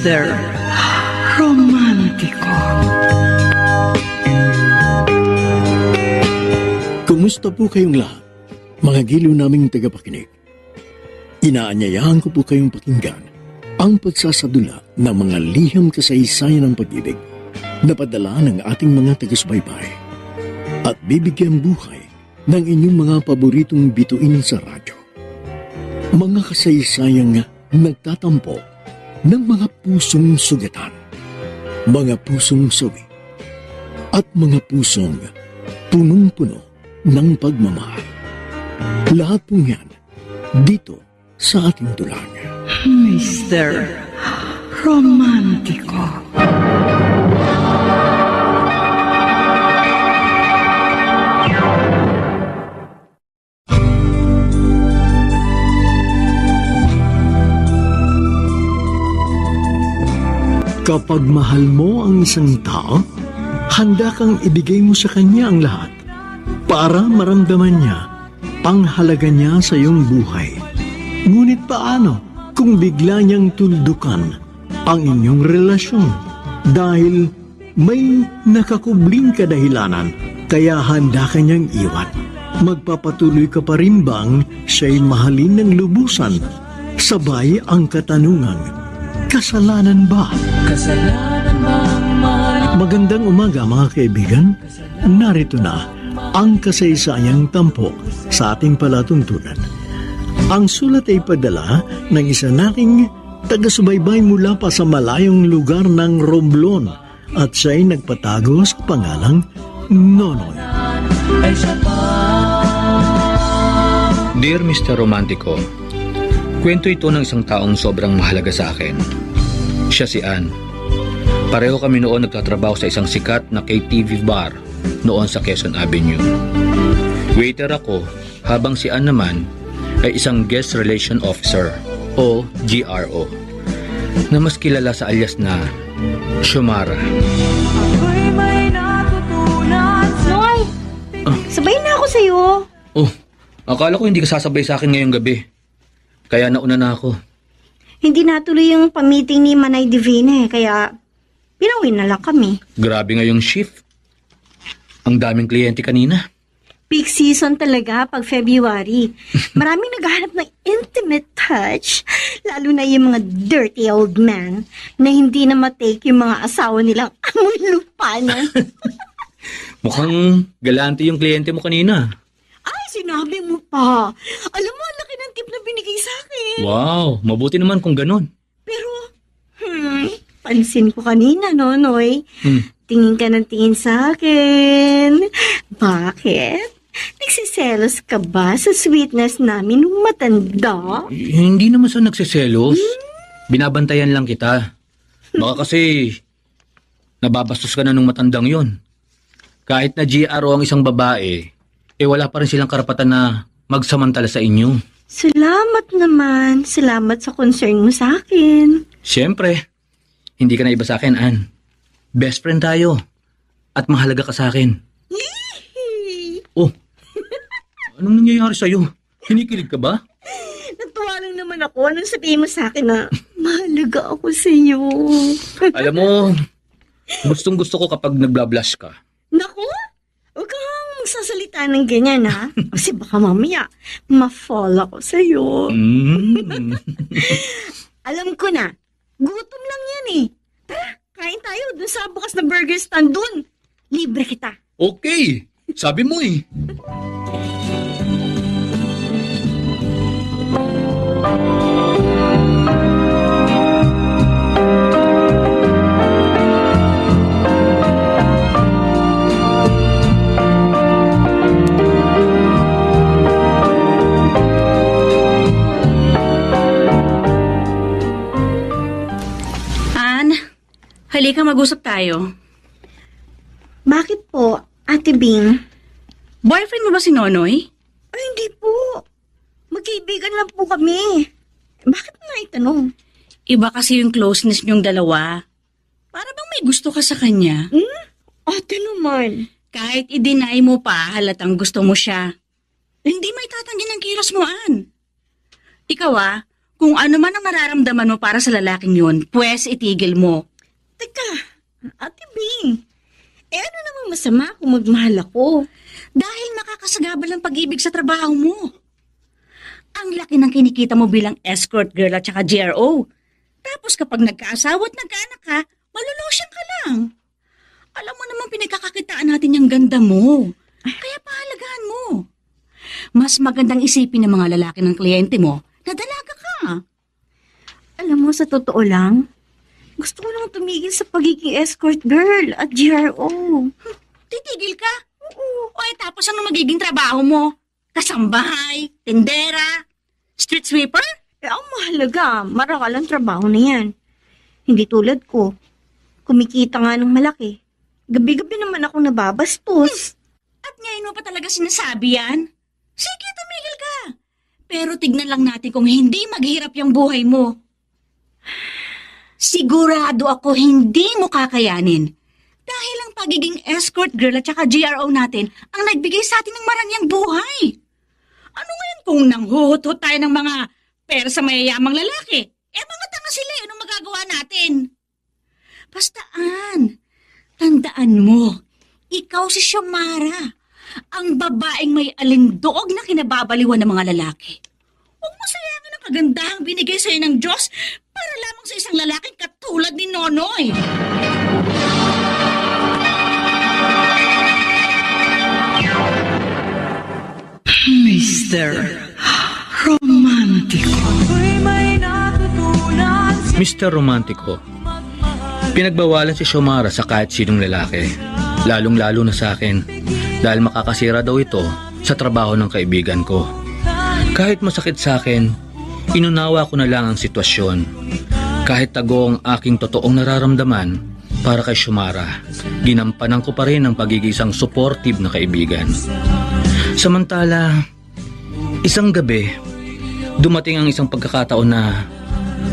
Mr. Romántico. Kumusta po kayong lahat, mga giliw naming tagapakinig? Inaanyayahan ko po kayong pakinggan ang pagsasadula ng mga liham kasaysayan ng pag-ibig na padala ng ating mga taga-subaybay at bibigyan buhay ng inyong mga paboritong bituin sa radyo. Mga kasaysayang nagtatampo ng mga pusong sugatan, mga pusong suwi, at mga pusong punong-puno ng pagmamahal. Lahat po yan dito sa ating tulang. Mr. Romántico. Kapag mahal mo ang isang tao, handa kang ibigay mo sa kanya ang lahat para maramdaman niya ang halaga niya sa iyong buhay. Ngunit paano kung bigla niyang tuldukan ang inyong relasyon dahil may nakakubling kadahilanan kaya handa ka niyang iwan? Magpapatuloy ka pa rin bang siya'y mahalin ng lubusan? Sabay ang katanungan, kasalanan ba? Magandang umaga mga kaibigan. Narito na ang kasaysayang tampok sa ating palatuntunan. Ang sulat ay padala ng isa nating taga-subaybay mula pa sa malayong lugar ng Romblon at siya'y nagpatago sa pangalang Nonoy. Dear Mr. Romantico, kwento ito ng isang taong sobrang mahalaga sa akin. Siya si Ann. Pareho kami noon nagtatrabaho sa isang sikat na KTV bar noon sa Quezon Avenue. Waiter ako habang si Ann naman ay isang guest relation officer o GRO na mas kilala sa alias na Shumara. Noy! Sabay na ako sa'yo. Oh, akala ko hindi ka sasabay sa akin ngayong gabi. Kaya nauna na ako. Hindi natuloy yung pamiting ni Manay Divina kaya pinawin na lang kami. Grabe ngayong shift. Ang daming kliyente kanina. Peak season talaga pag February. Maraming naghahanap ng intimate touch, lalo na yung mga dirty old man na hindi na matake yung mga asawa nilang amoy lupa na. Mukhang galante yung kliyente mo kanina. Ay, sinabi mo pa. Alam mo, ang laki ng tip na binigay sa akin. Wow, mabuti naman kung ganun. Pero, pansin ko kanina, Nonoy. Tingin ka ng tingin sa akin. Bakit? Nagsiselos ka ba sa sweetness namin nung matanda? Hindi naman sa nagsiselos. Binabantayan lang kita. Baka kasi nababastos ka na nung matandang yon. Kahit na GRO ang isang babae, wala pa rin silang karapatan na magsamantala sa inyo. Salamat naman. Salamat sa concern mo sa akin. Siyempre, hindi ka na iba sa akin, Ann. Best friend tayo. At mahalaga ka sa akin. Oh, anong nangyayari sa'yo? Hinikilig ka ba? Natuwa lang naman ako nung sabihin mo sa akin na mahalaga ako sa'yo. Alam mo, gustong gusto ko kapag nagbablush ka. Naku, huwag kang magsasalita ng ganyan, ha? Kasi baka mamaya, ma-fall ako sa'yo. Alam ko na, gutom lang yan eh. Tara, kain tayo dun sa bukas na burger stand dun. Libre kita. Okay, sabi mo eh. Halika, mag-usap tayo. Bakit po, Ate Bing? Boyfriend mo ba si Nonoy? Ay, hindi po. Magkaibigan lang po kami. Bakit mo naitanong? Iba kasi yung closeness niyong dalawa. Para bang may gusto ka sa kanya? Ate naman. Kahit i-deny mo pa, halatang gusto mo siya. Hindi may tatanggi ng kilos mo, Ann. Ikaw Kung ano man ang nararamdaman mo para sa lalaking yun, pwes itigil mo. Teka, Ate Bing, ano namang masama kung magmahal ako? Dahil makakasagabal ang pag-ibig sa trabaho mo. Ang laki ng kinikita mo bilang escort girl at saka GRO. Tapos kapag nagkaasawa at nagkaanak ka, malulosyan ka lang. Alam mo naman pinagkakakitaan natin yung ganda mo. Kaya pahalagahan mo. Mas magandang isipin ng mga lalaki ng kliyente mo na dalaga ka. Alam mo, sa totoo lang, gusto ko lang tumigil sa pagiging escort girl at GRO. Titigil ka? Oo. O tapos ano magiging trabaho mo? Kasambahay, tendera, street sweeper? Ang mahalaga, marakal ang trabaho na yan. Hindi tulad ko. Kumikita nga ng malaki. Gabi-gabi naman ako nababastos. At ngayon mo pa talaga sinasabi yan? Sige, tumigil ka. Pero tignan lang natin kung hindi maghirap yung buhay mo. Sigurado ako hindi mo kakayanin. Dahil ang pagiging escort girl at saka GRO natin ang nagbigay sa atin ng marangyang buhay. Ano ngayon kung nanghuhut-hut tayo ng mga pera sa mayayamang lalaki? Mga tanga sila, anong magagawa natin? Bastaan, tandaan mo, ikaw si Xiomara, ang babaeng may alindoog na kinababaliwan ng mga lalaki. Huwag mo sayangin ang kagandahang binigay sa'yo ng Diyos para lamang sa isang lalaking katulad ni Nonoy. Mr. Romantico. Mr. Romantico, pinagbawalan si Xiomara sa kahit sinong lalaki, lalong-lalo na sa akin, dahil makakasira daw ito sa trabaho ng kaibigan ko. Kahit masakit sa akin, inunawa ko na lang ang sitwasyon. Kahit tago ang aking totoong nararamdaman para kay Xiomara, ginampanan ko pa rin ang pagiging isang supportive na kaibigan. Samantala, isang gabi, dumating ang isang pagkakataon na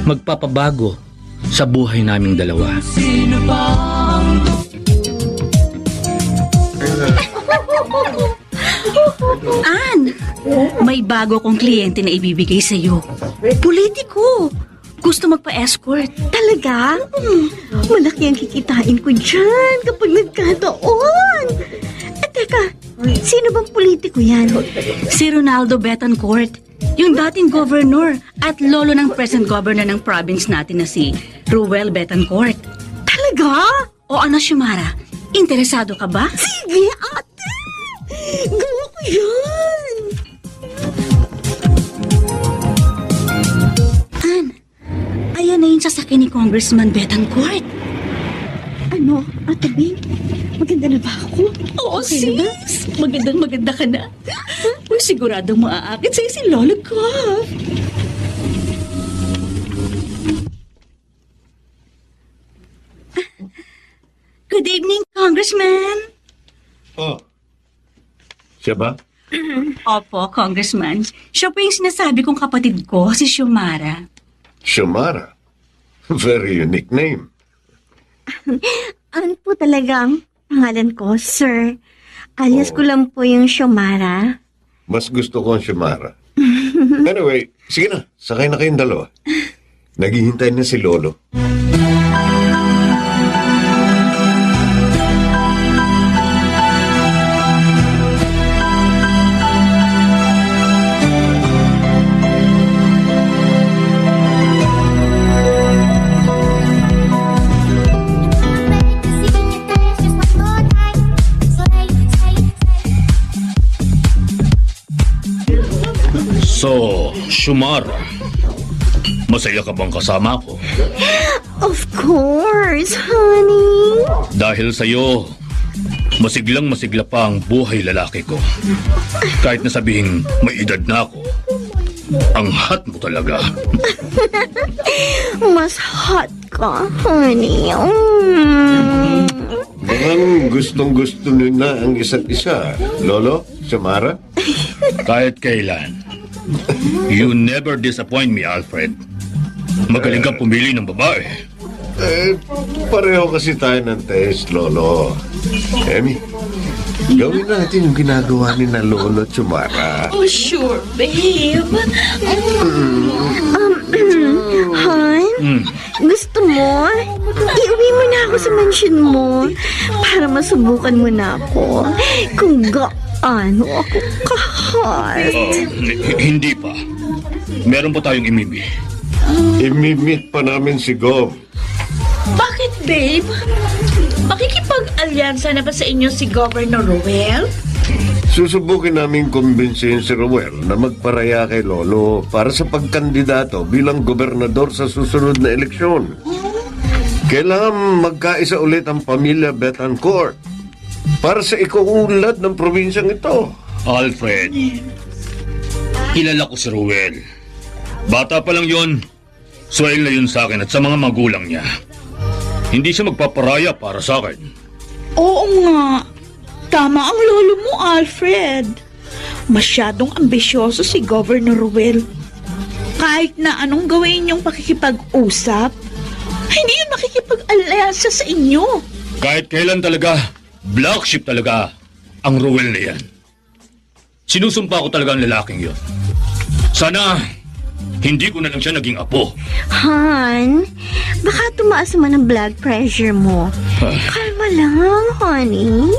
magpapabago sa buhay naming dalawa. Ann, may bago kong kliyente na ibibigay sa iyo. Politiko. Gusto magpa-escort. Talaga? Malaki ang kikitain ko dyan kapag nagkataon. Teka, sino bang politiko yan? Si Ronaldo Betancourt, yung dating governor at lolo ng present governor ng province natin na si Ruel Betancourt. Talaga? O ano, Xiomara? Interesado ka ba? Sige, ate! Gawa ko yan! Ann, ayan na yung sasakyan ni Congressman Betancourt. Ano, Ate Bing? Maganda na ba ako? Oo, Okay na ba? sis. Magandang-maganda ka na. Uy, siguradong maaakit sa'yo si lolo ko. Good evening, Congressman. Oh. Siya ba? Opo, Congressman. Siya po yung sinasabi kong kapatid ko, si Xiomara. Xiomara. Very unique name. Ano po talaga ang pangalan ko, sir? Alias ko lang po yung Xiomara. Mas gusto ko ang Xiomara. Anyway, sige na. Sakay na kayong dalawa. Naghihintay na si Lolo. So, Xiomara, masaya ka bang kasama ko? Of course, honey. Dahil sa'yo, masiglang masigla pa ang buhay lalaki ko. Kahit na sabihing may edad na ako, ang hot mo talaga. Mas hot ka, honey. Mukhang gustong-gusto nyo na ang isa't isa. Lolo, Xiomara? Kahit kailan. You never disappoint me, Alfred. Magaling kang pumili ng babae. Pareho kasi tayo ng taste, Lolo. Emmy, gawin natin yung ginagawa ni na Lolo at Xiomara. Oh, sure, babe. sa mansion mo para masubukan mo na ako kung gaano ako ka-hot. Hindi pa. Meron pa tayong imimi. Imimit pa namin si Gov. Bakit, babe? Makikipag-alyansa na ba sa inyo si Governor Ruel? Susubukin namin kumbinsihin si Ruel na magparaya kay Lolo para sa pagkandidato bilang gobernador sa susunod na eleksyon. Kailangan magkaisa ulit ang pamilya Betancourt para sa ikuunlad ng probinsyang ito. Alfred, kilala ko si Ruel. Bata pa lang yon. Swell na yun sa akin at sa mga magulang niya. Hindi siya magpaparaya para sa akin. Oo nga. Tama ang lolo mo, Alfred. Masyadong ambisyoso si Governor Ruel. Kahit na anong gawin yung pakikipag-usap, hindi yun makikipag-alyansa sa inyo. Kahit kailan talaga, black sheep talaga ang Ruel na yan. Sinusumpa ko talaga ang lalaking yun. Sana hindi ko na lang siya naging apo. Han, baka tumaas naman ang blood pressure mo. Kalma lang, honey.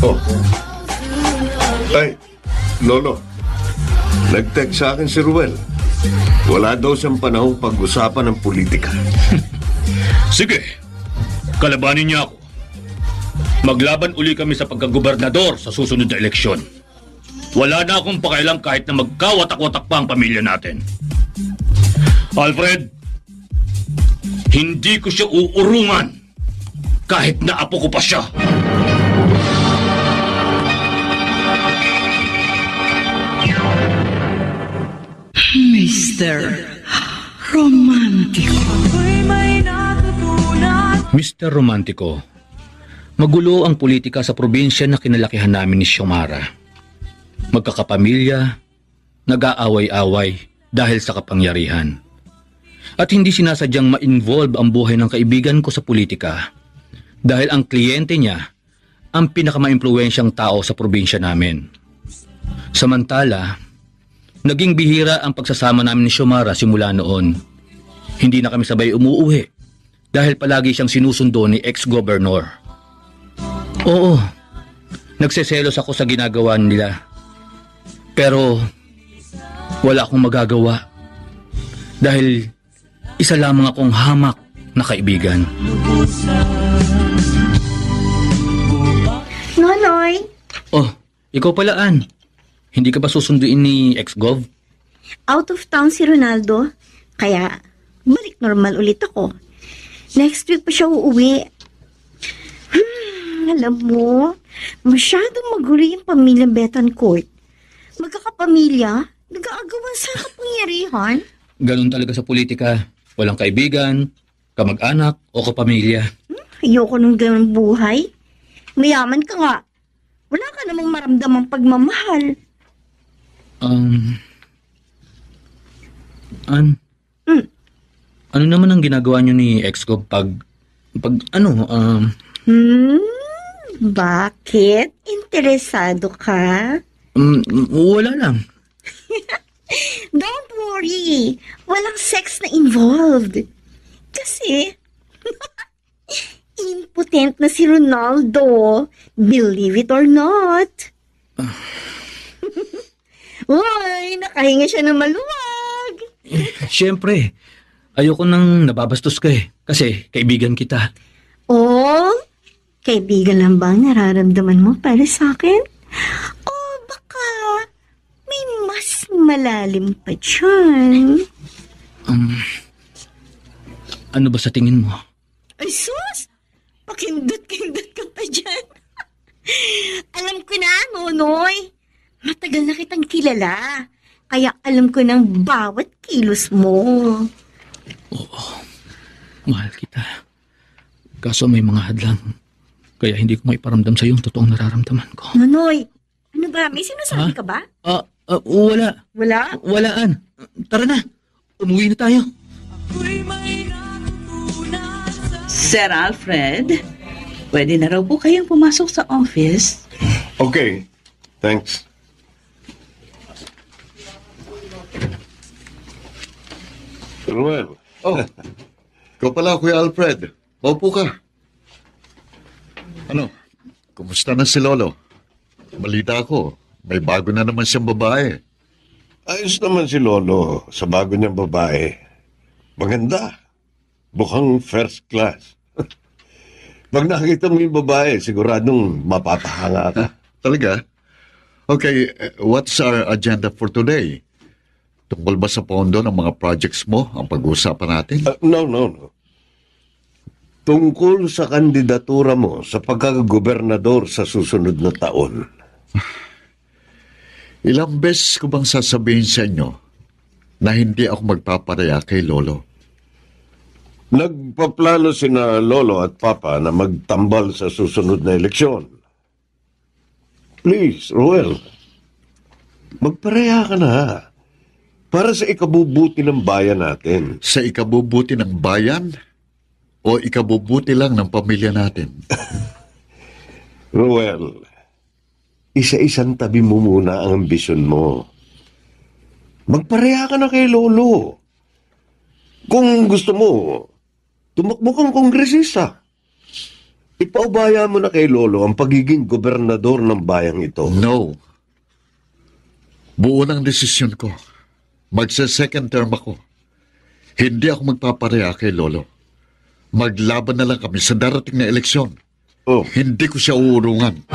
Oh. Ay, Lolo. Nag-text sa akin si Ruel. Wala daw siyang panahong pag-usapan ng politika. Sige, kalabanin niya ako. Maglaban uli kami sa pagkagobernador sa susunod na eleksyon. Wala na akong pakialam kahit na magkawatak-watak pa ang pamilya natin. Alfred, hindi ko siya uurungan kahit na apo ko pa siya. Mr. Romantico. Mr. Romantico, magulo ang politika sa probinsya na kinalakihan namin ni Xiomara. Magkakapamilya, nag-aaway-away dahil sa kapangyarihan. At hindi sinasadyang ma-involve ang buhay ng kaibigan ko sa politika dahil ang kliyente niya ang pinakamaimpluwensyang tao sa probinsya namin. Samantala, naging bihira ang pagsasama namin ni Xiomara simula noon. Hindi na kami sabay umuuwi dahil palagi siyang sinusundo ni ex-governor. Oo, nagseselos ako sa ginagawa nila. Pero wala akong magagawa dahil isa lamang akong hamak na kaibigan. Nonoy, Oh, ikaw pala, Ann. Hindi ka ba susunduin ni ex-gov? out of town si Ronaldo. Kaya, balik normal ulit ako. Next week pa siya uuwi. Alam mo, masyadong magulo yung pamilya Betancourt. Magkakapamilya, nag-aagawan sa kapangyarihan. Ganun talaga sa politika. Walang kaibigan, kamag-anak o kapamilya. Ayoko nung ganun buhay. Mayaman ka nga. Wala ka namang maramdamang pagmamahal. Ann, ano naman ang ginagawa niyo ni ex-gov Bakit? Interesado ka? wala lang. Don't worry. Walang sex na involved. Kasi, impotent na si Ronaldo. Believe it or not. Uy, nakahinga siya ng maluwag. Siyempre, ayoko nang nababastos ka eh. Kasi kaibigan kita. Oh, kaibigan lang ba ang nararamdaman mo para sa akin? O baka may mas malalim pa dyan? Ano ba sa tingin mo? Ay sus! Pakindot-kindot ka pa dyan. Alam ko na, Nonoy. Matagal na kitang kilala. Kaya alam ko ng bawat kilos mo. Mahal kita. Kaso may mga hadlang. Kaya hindi ko maiparamdam sa iyo ang totoong nararamdaman ko. Nonoy, ano ba? May sinasabi ka ba? Wala. Wala? Walaan. Tara na. Umuwi na tayo. Sir Alfred, pwede na raw po kayong pumasok sa office. Okay, thanks. Ruel. Oh. Ikaw pala, Kuya Alfred. Maupo ka. Ano? Kumusta na si Lolo? Balita ko, may bago na naman siyang babae. Ayos naman si Lolo sa bago niyang babae. Maganda. Mukhang first class. Pag nakita mo yung babae, siguradong mapapahanga ka. Talaga? Okay, what's our agenda for today? Tungkol ba sa pondo ng mga projects mo ang pag-uusapan natin? No. Tungkol sa kandidatura mo sa pagkakagobernador sa susunod na taon. Ilang beses ko bang sasabihin sa inyo na hindi ako magpaparaya kay Lolo? Nagpaplano sina Lolo at Papa na magtambal sa susunod na eleksyon. Please, Roel, magparaya ka na. Para sa ikabubuti ng bayan natin. Sa ikabubuti ng bayan o ikabubuti lang ng pamilya natin? Roel, isa-isang tabi mo muna ang ambisyon mo. Magparaya ka na kay Lolo. Kung gusto mo, tumakbo kang kongresista. Ipaubaya mo na kay Lolo ang pagiging gobernador ng bayang ito. No. Buo ng desisyon ko. Magsa-second term ako. Hindi ako magpaparaya kay Lolo. Maglaban na lang kami sa darating na eleksyon. Oh. Hindi ko siya uurungan.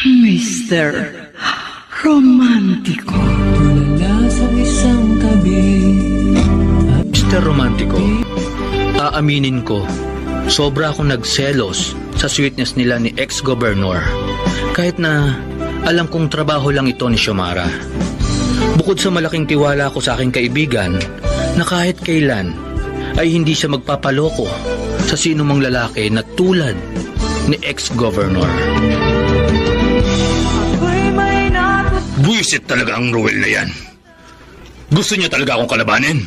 Mr. Romantiko. Mr. Romantico, aaminin ko, sobra akong nagselos sa sweetness nila ni ex-governor. Kahit na alam kong trabaho lang ito ni Xiomara. Bukod sa malaking tiwala ko sa aking kaibigan na kahit kailan ay hindi siya magpapaloko sa sinumang lalaki na tulad ni ex-governor. Buisit talaga ang Ruel na yan. Gusto niya talaga akong kalabanin?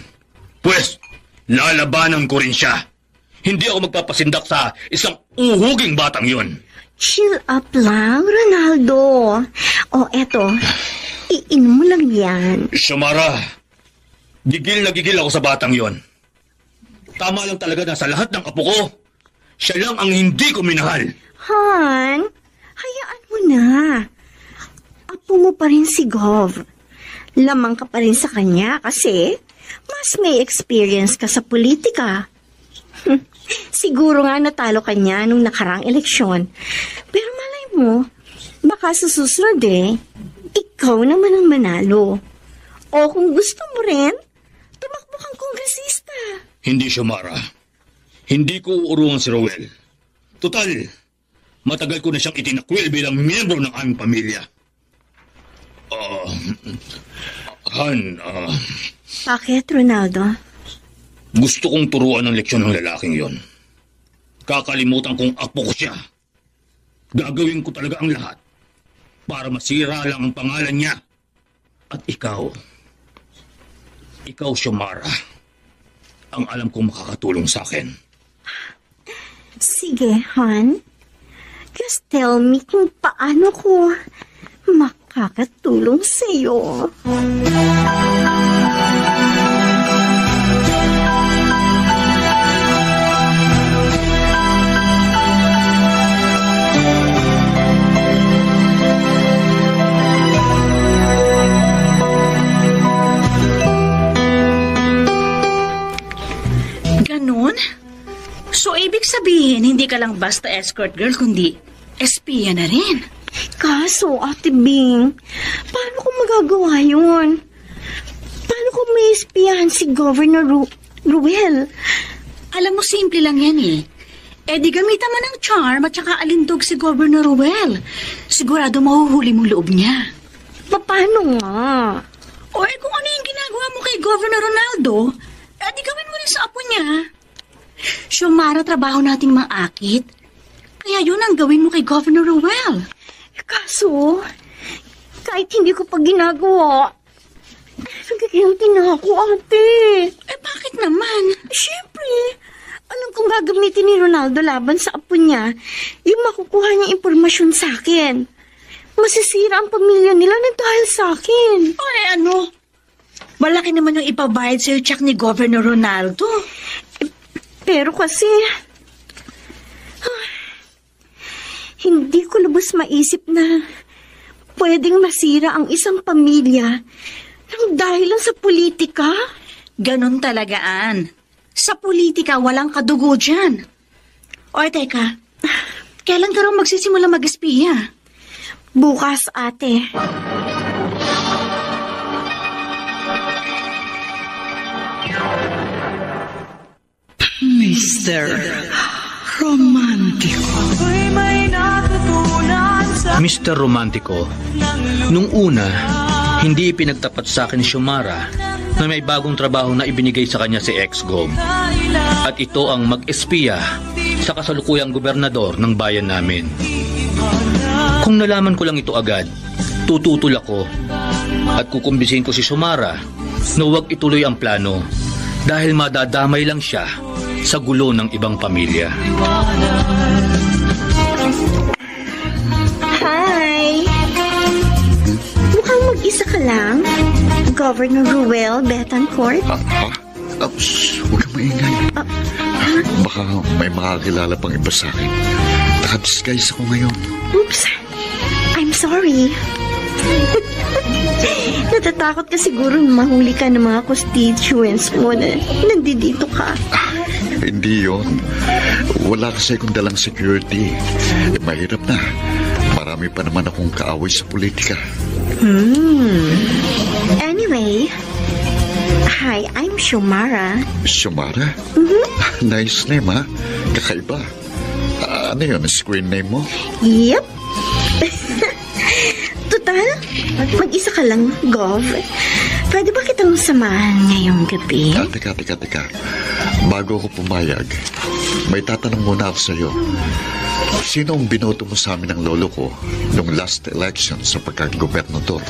Pwes, lalabanan ko rin siya. Hindi ako magpapasindak sa isang uhuging batang yun. Chill up lang, Ronaldo. O, eto. Iinom mo lang yan. Xiomara, gigil na gigil ako sa batang yon. Tama lang talaga na sa lahat ng apo ko, siya lang ang hindi ko minahal. Han, hayaan mo na. Apo mo pa rin si Gov. Lamang ka pa rin sa kanya kasi mas may experience ka sa politika. Siguro nga natalo ka niya nung nakaraang eleksyon. Pero malay mo, baka sa susunod ikaw naman ang manalo. O kung gusto mo rin, tumakbo kang kongresista. Hindi, Xiomara. Hindi ko uurungan si Rowel. Total, matagal ko na siyang itinakwil bilang miyembro ng aming pamilya. Han, Bakit, Ronaldo? gusto kong turuan ng leksyon ng lalaking yon. Kakalimutan kong apo ko siya. Gagawin ko talaga ang lahat para masira lang ang pangalan niya. At ikaw, Xiomara, ang alam kong makakatulong sa akin. Sige, Han. Just tell me kung paano ko makakatulong sa'yo. Ganon? So, ibig sabihin, hindi ka lang basta escort girl, kundi espiya na rin. Kaso, Ate Bing, paano ko magagawa yun? Paano ko may espiyahan si Governor Ruel? Alam mo, simple lang yan eh. Eh di gamitan mo ng charm at saka alindog si Governor Ruel. Sigurado mahuhuli mong loob niya. Paano nga? O eh kung ano yung ginagawa mo kay Governor Ronaldo, eh di gawin mo rin sa apo niya. Xiomara, trabaho nating maakit. Kaya yun ang gawin mo kay Governor Ruel. Kaso, kahit hindi ko pa ginagawa, nagkakilty na ako, ate. Eh bakit naman? Siyempre, alam kong gagamitin ni Ronaldo laban sa apo niya yung makukuha niyang impormasyon sa akin. Masisira ang pamilya nila na dahil sa akin. Ay, ano? Malaki naman yung ipabayad sa'yo check ni Governor Ronaldo. Pero kasi, hindi ko lubos maisip na pwedeng masira ang isang pamilya nang dahil lang sa politika. Ganon talaga, Ann. Sa politika, walang kadugo dyan. O, teka. Kailan ka raw magsisimula mag-espiya? Bukas, ate. Mr. Romantico. Mr. Romantico, nung una, hindi ipinagtapat sa akin ni Xiomara na may bagong trabaho na ibinigay sa kanya si ex-gov. At ito ang mag-espiya sa kasalukuyang gobernador ng bayan namin. Kung nalaman ko lang ito agad, tututol ako at kukumbisin ko si Xiomara na huwag ituloy ang plano dahil madadamay lang siya sa gulo ng ibang pamilya. Hi! Mukhang mag-isa ka lang, Governor Ruel Betancourt. Huwag kang maingay. Baka may makakilala pang iba sa akin. Naka-disguise ako ngayon. Oops! I'm sorry. Natatakot ka siguro mahuli ka ng mga constituents mo na nandito ka. Hindi yon. Wala kasi akong dalang security. Mahirap na. Marami pa naman akong kaaway sa politika. Anyway, hi, I'm Xiomara. Xiomara? Nice name, ha? Kakaiba. Ano yun, screen name mo? Yep. Total, mag-isa ka lang, Gov. Pwede ba kitang samahan ngayong gabi? Teka. Bago ako pumayag, may tatanong muna ako sa'yo. Sino ang binoto mo sa amin ng lolo ko nung last election sa pagkagobernador?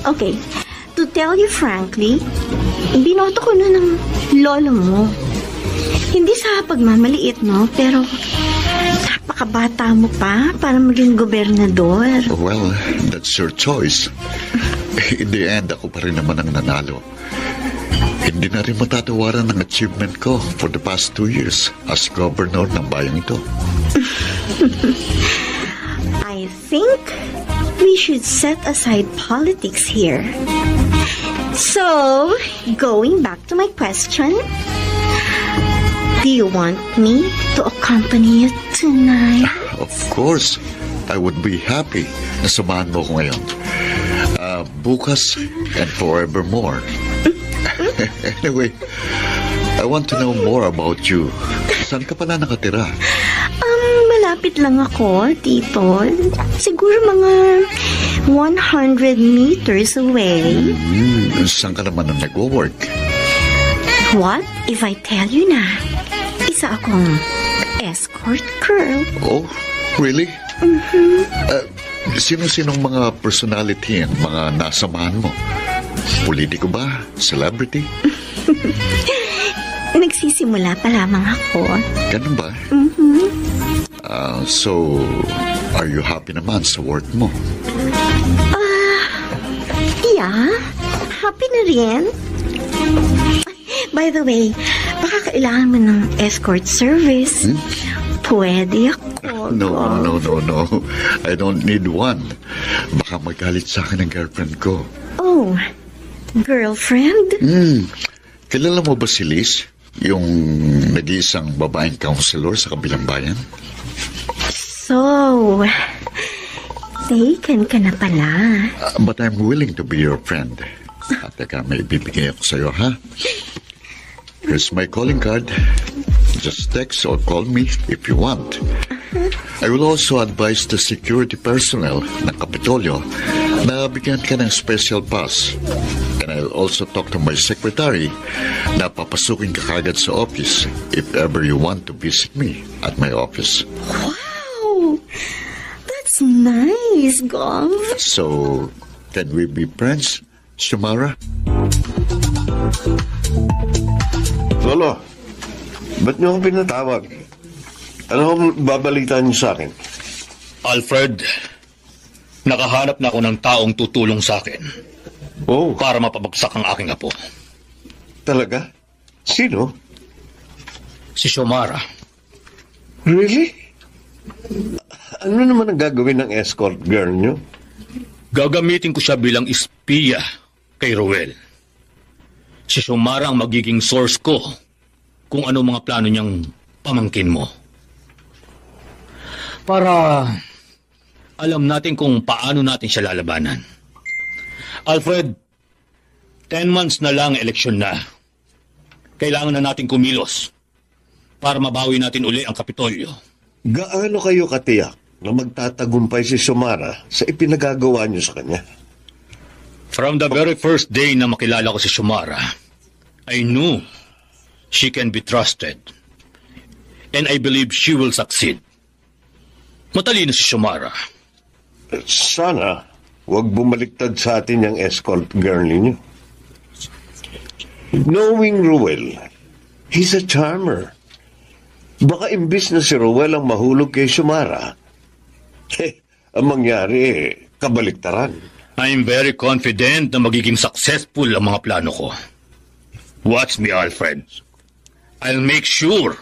Okay, to tell you frankly, binoto ko na ng lolo mo. Hindi sa pagmamaliit, no? Pero napakabata mo pa para maging gobernador. Well, that's your choice. In the end, ako pa rin naman ang nanalo. Hindi na rin matatawaran ang achievement ko for the past 2 years as governor ng bayang ito. I think we should set aside politics here. So, going back to my question, do you want me to accompany you tonight? Of course, I would be happy na samahan mo ko ngayon. Bukas and forevermore. Anyway, I want to know more about you. Saan ka pala nakatira? Malapit lang ako, Tito. Siguro mga 100 meters away. Saan ka naman nag-work? What if I tell you na isa akong escort girl? Oh, really? Sino-sinong mga personality ang mga nasamahan mo? Politiko ba? Celebrity? Nagsisimula pa lamang ako. Ganun ba? So, are you happy naman sa work mo? Yeah, happy na rin. By the way, baka kailangan mo ng escort service. Pwede ako. No. I don't need one. Baka magalit sa akin ang girlfriend ko. Oh, girlfriend? Kilala mo ba si Liz? Yung nag-iisang babaeng counselor sa kabilang bayan? So, taken ka na pala. But I'm willing to be your friend. Teka, may bibigay ako sa'yo, ha? Here's my calling card. Just text or call me if you want. I will also advise the security personnel ng Kapitolyo na bigyan ka ng special pass. And I'll also talk to my secretary na papasukin ka kagad sa office if ever you want to visit me at my office. Wow! That's nice, Gov. So, can we be friends, Xiomara? Lolo, ba't niyo ako pinatawag? Ano ang babalitaan niyo sa akin? Alfred, nakahanap na ako ng taong tutulong sa akin Oh, para mapabagsak ang aking apo. talaga? Sino? Si Xiomara. Really? Ano naman ang gagawin ng escort girl nyo? Gagamitin ko siya bilang espiya kay Ruel. Si Xiomara ang magiging source ko kung ano mga plano niyang pamangkin mo. Para alam natin kung paano natin siya lalabanan. Alfred, 10 months na lang eleksyon na. Kailangan na natin kumilos para mabawi natin uli ang Kapitolyo. Gaano kayo katiyak na magtatagumpay si Xiomara sa ipinagagawa nyo sa kanya? From the very first day na makilala ko si Xiomara, I knew she can be trusted. And I believe she will succeed. Matalino si Xiomara. Sana huwag bumaliktad sa atin yung escort girl ninyo. Knowing Ruel, he's a charmer. Baka imbis na si Ruel ang mahulog kay Xiomara, ang mangyari, kabaliktaran. I'm very confident na magiging successful ang mga plano ko. Watch me, Alfred. I'll make sure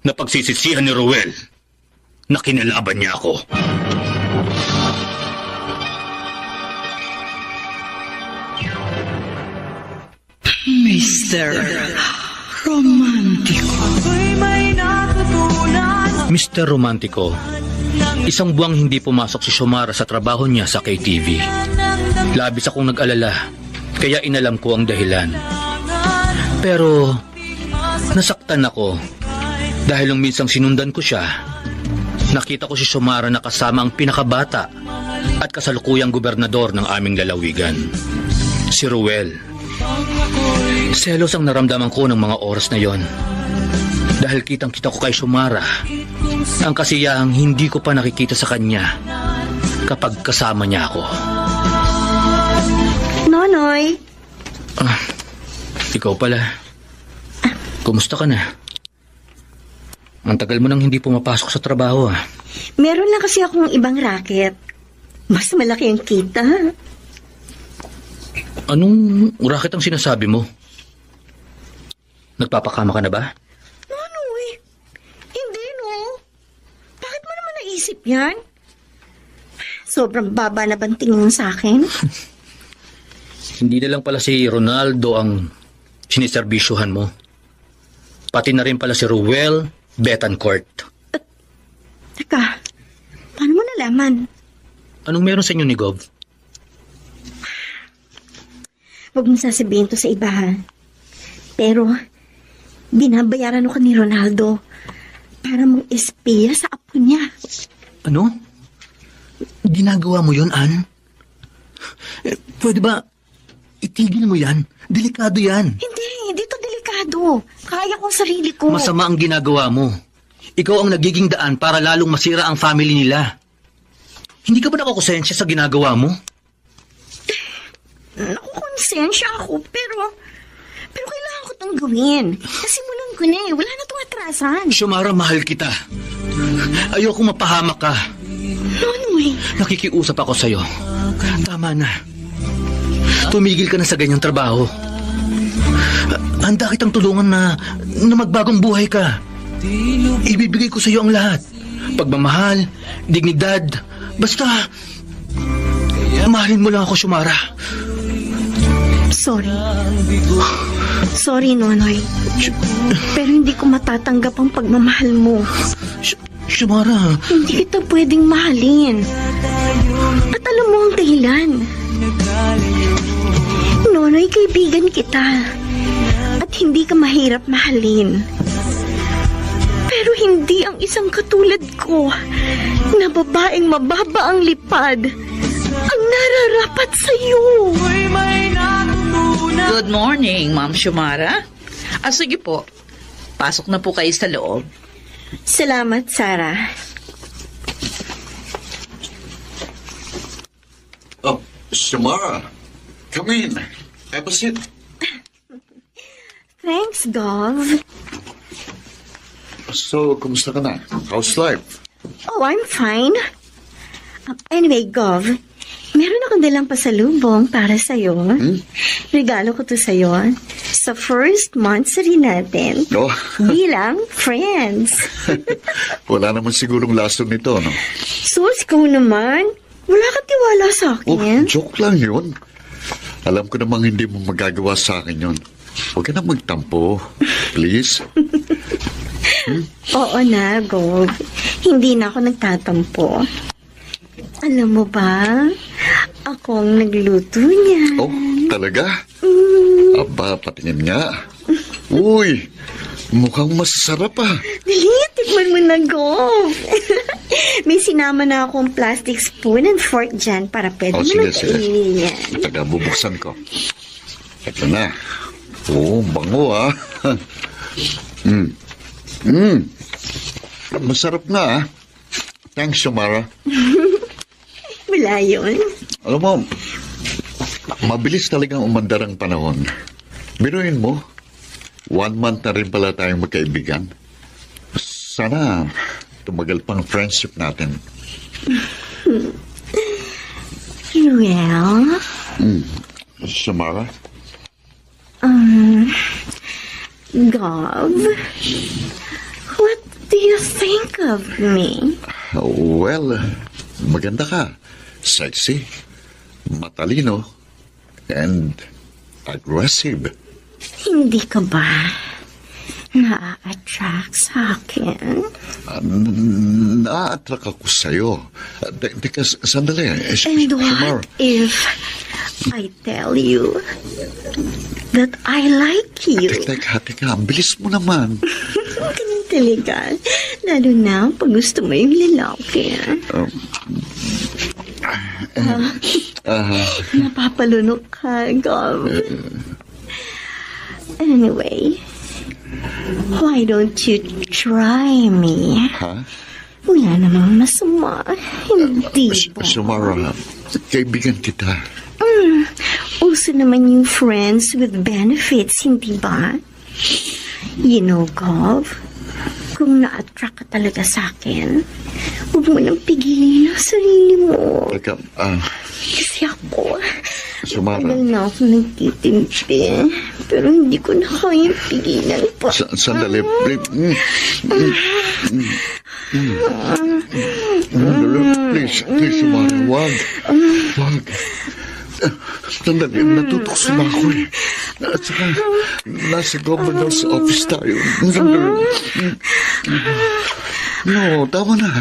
na pagsisisihan ni Ruel na kinalaban niya ako. Mr. Romantico. Mr. Romantico, isang buwang hindi pumasok si Xiomara sa trabaho niya sa KTV. Labis akong nag-alala, kaya inalam ko ang dahilan. Pero nasaktan ako dahil nung minsang sinundan ko siya, nakita ko si Xiomara na kasama ang pinakabata at kasalukuyang gobernador ng aming lalawigan, si Ruel. Selos ang naramdaman ko ng mga oras na yon. Dahil kitang-kita ko kay Xiomara ang kasiyahang hindi ko pa nakikita sa kanya kapag kasama niya ako. Nonoy, Ikaw pala. Kumusta ka na? Ang tagal mo nang hindi pumapasok sa trabaho ah. meron lang kasi akong ibang racket. Mas malaki ang kita. Anong racket ang sinasabi mo? Nagpapakama ka na ba? Nonoy, hindi no. Bakit mo naman naisip yan? Sobrang baba na bang tingin mo sa akin? Hindi na lang pala si Ronaldo ang siniserbisyuhan mo. Pati na rin pala si Ruel Betancourt. Teka, paano mo nalaman? Anong meron sa inyo ni Gov? Huwag mong sasabihin to sa iba, ha? Pero, binabayaran ako ni Ronaldo para mong espiya sa apo niya. Ano? Ginagawa mo yun, Ann? Pwede ba itigil mo yan? Delikado yan. Hindi to delikado. Kaya kong sarili ko. Masama ang ginagawa mo. Ikaw ang nagiging daan para lalong masira ang family nila. Hindi ka ba nakakonsensya sa ginagawa mo? Nakukonsensya ako, pero kailangan ko itong gawin. Nasimulan ko na eh. Wala na itong atrasan. Xiomara, mahal kita. Ayoko mapahamak ka. Nonoy, Nakikiusap ako sa'yo. Tama na. Tumigil ka na sa ganyang trabaho. Handa kitang tulungan na magbagong buhay ka. Ibibigay ko sa'yo ang lahat. Pagmamahal, dignidad, basta mahalin mo lang ako, Xiomara. Sorry, Nonoy. Pero hindi ko matatanggap ang pagmamahal mo. Xiomara. Hindi kita pwedeng mahalin. At alam mo ang dahilan. Nonoy, kaibigan kita. At hindi ka mahirap mahalin. Pero hindi ang isang katulad ko na babaeng mababa ang lipad ang nararapat sa'yo. Good morning, Ma'am Xiomara. Sige po. Pasok na po kayo sa loob. Salamat, Sarah. Oh, Xiomara, come in. Have a seat. Thanks, Gov. So, kumusta ka na? How's life? Oh, I'm fine. Anyway, Gov, meron akong dalang pasalubong para sa'yo. Regalo ko to sa'yo sa first monthsary natin Oh, bilang friends. wala naman sigurong lason nito, no? Sus, ko naman. Wala kang tiwala sa Oh, akin. joke lang yun. Alam ko namang hindi mo magagawa sa akin yun. Huwag ka na magtampo. Please. Oo na, Gov. Hindi na ako nagtatampo. Alam mo ba, ako ang nagluto niya. Oh, talaga? Aba, patingin nga. Uy, mukhang masarap ah. Dali, tikman mo na, Gov. May sinama na akong plastic spoon and fork dyan para pwede Oh, mo sige, na sige. kainin yan. Taga, bubuksan ko. Ito na. Oh, bango ah. Masarap nga ah. Thanks, Xiomara. Wala yun. Alam mo, mabilis talagang umandar ang panahon. Biruin mo, 1 month na rin pala tayong magkaibigan. Sana tumagal pang friendship natin. Well, Xiomara? Gov, what do you think of me? Well, maganda ka. Sexy, matalino, and aggressive. Hindi ka ba na-attract sa akin? Na-attract ako sa'yo. Teka, sandali. And Xiomara. what if I tell you that I like you? Teka, ang bilis mo naman. Ganun talaga. Lalo na pag gusto mo yung lalaki. Napapalunok ka, Gov. Anyway, why don't you try me? Ha? Wala namang masama. Hindi ba? Xiomara, kaibigan kita. Uso naman yung friends with benefits, hindi ba? You know, Gov, kung na-attract ka talaga sa akin, huwag mo nang pigilin ang sarili mo. Teka, Kasi ako, Xiomara. tagal na ako nagtitimpi, pero hindi ko na kayang pigilan pa. Sandali, please. Please, Xiomara, wag. Sandali, natutukso na ako eh. At saka, nasa governor's office tayo. No, tama na.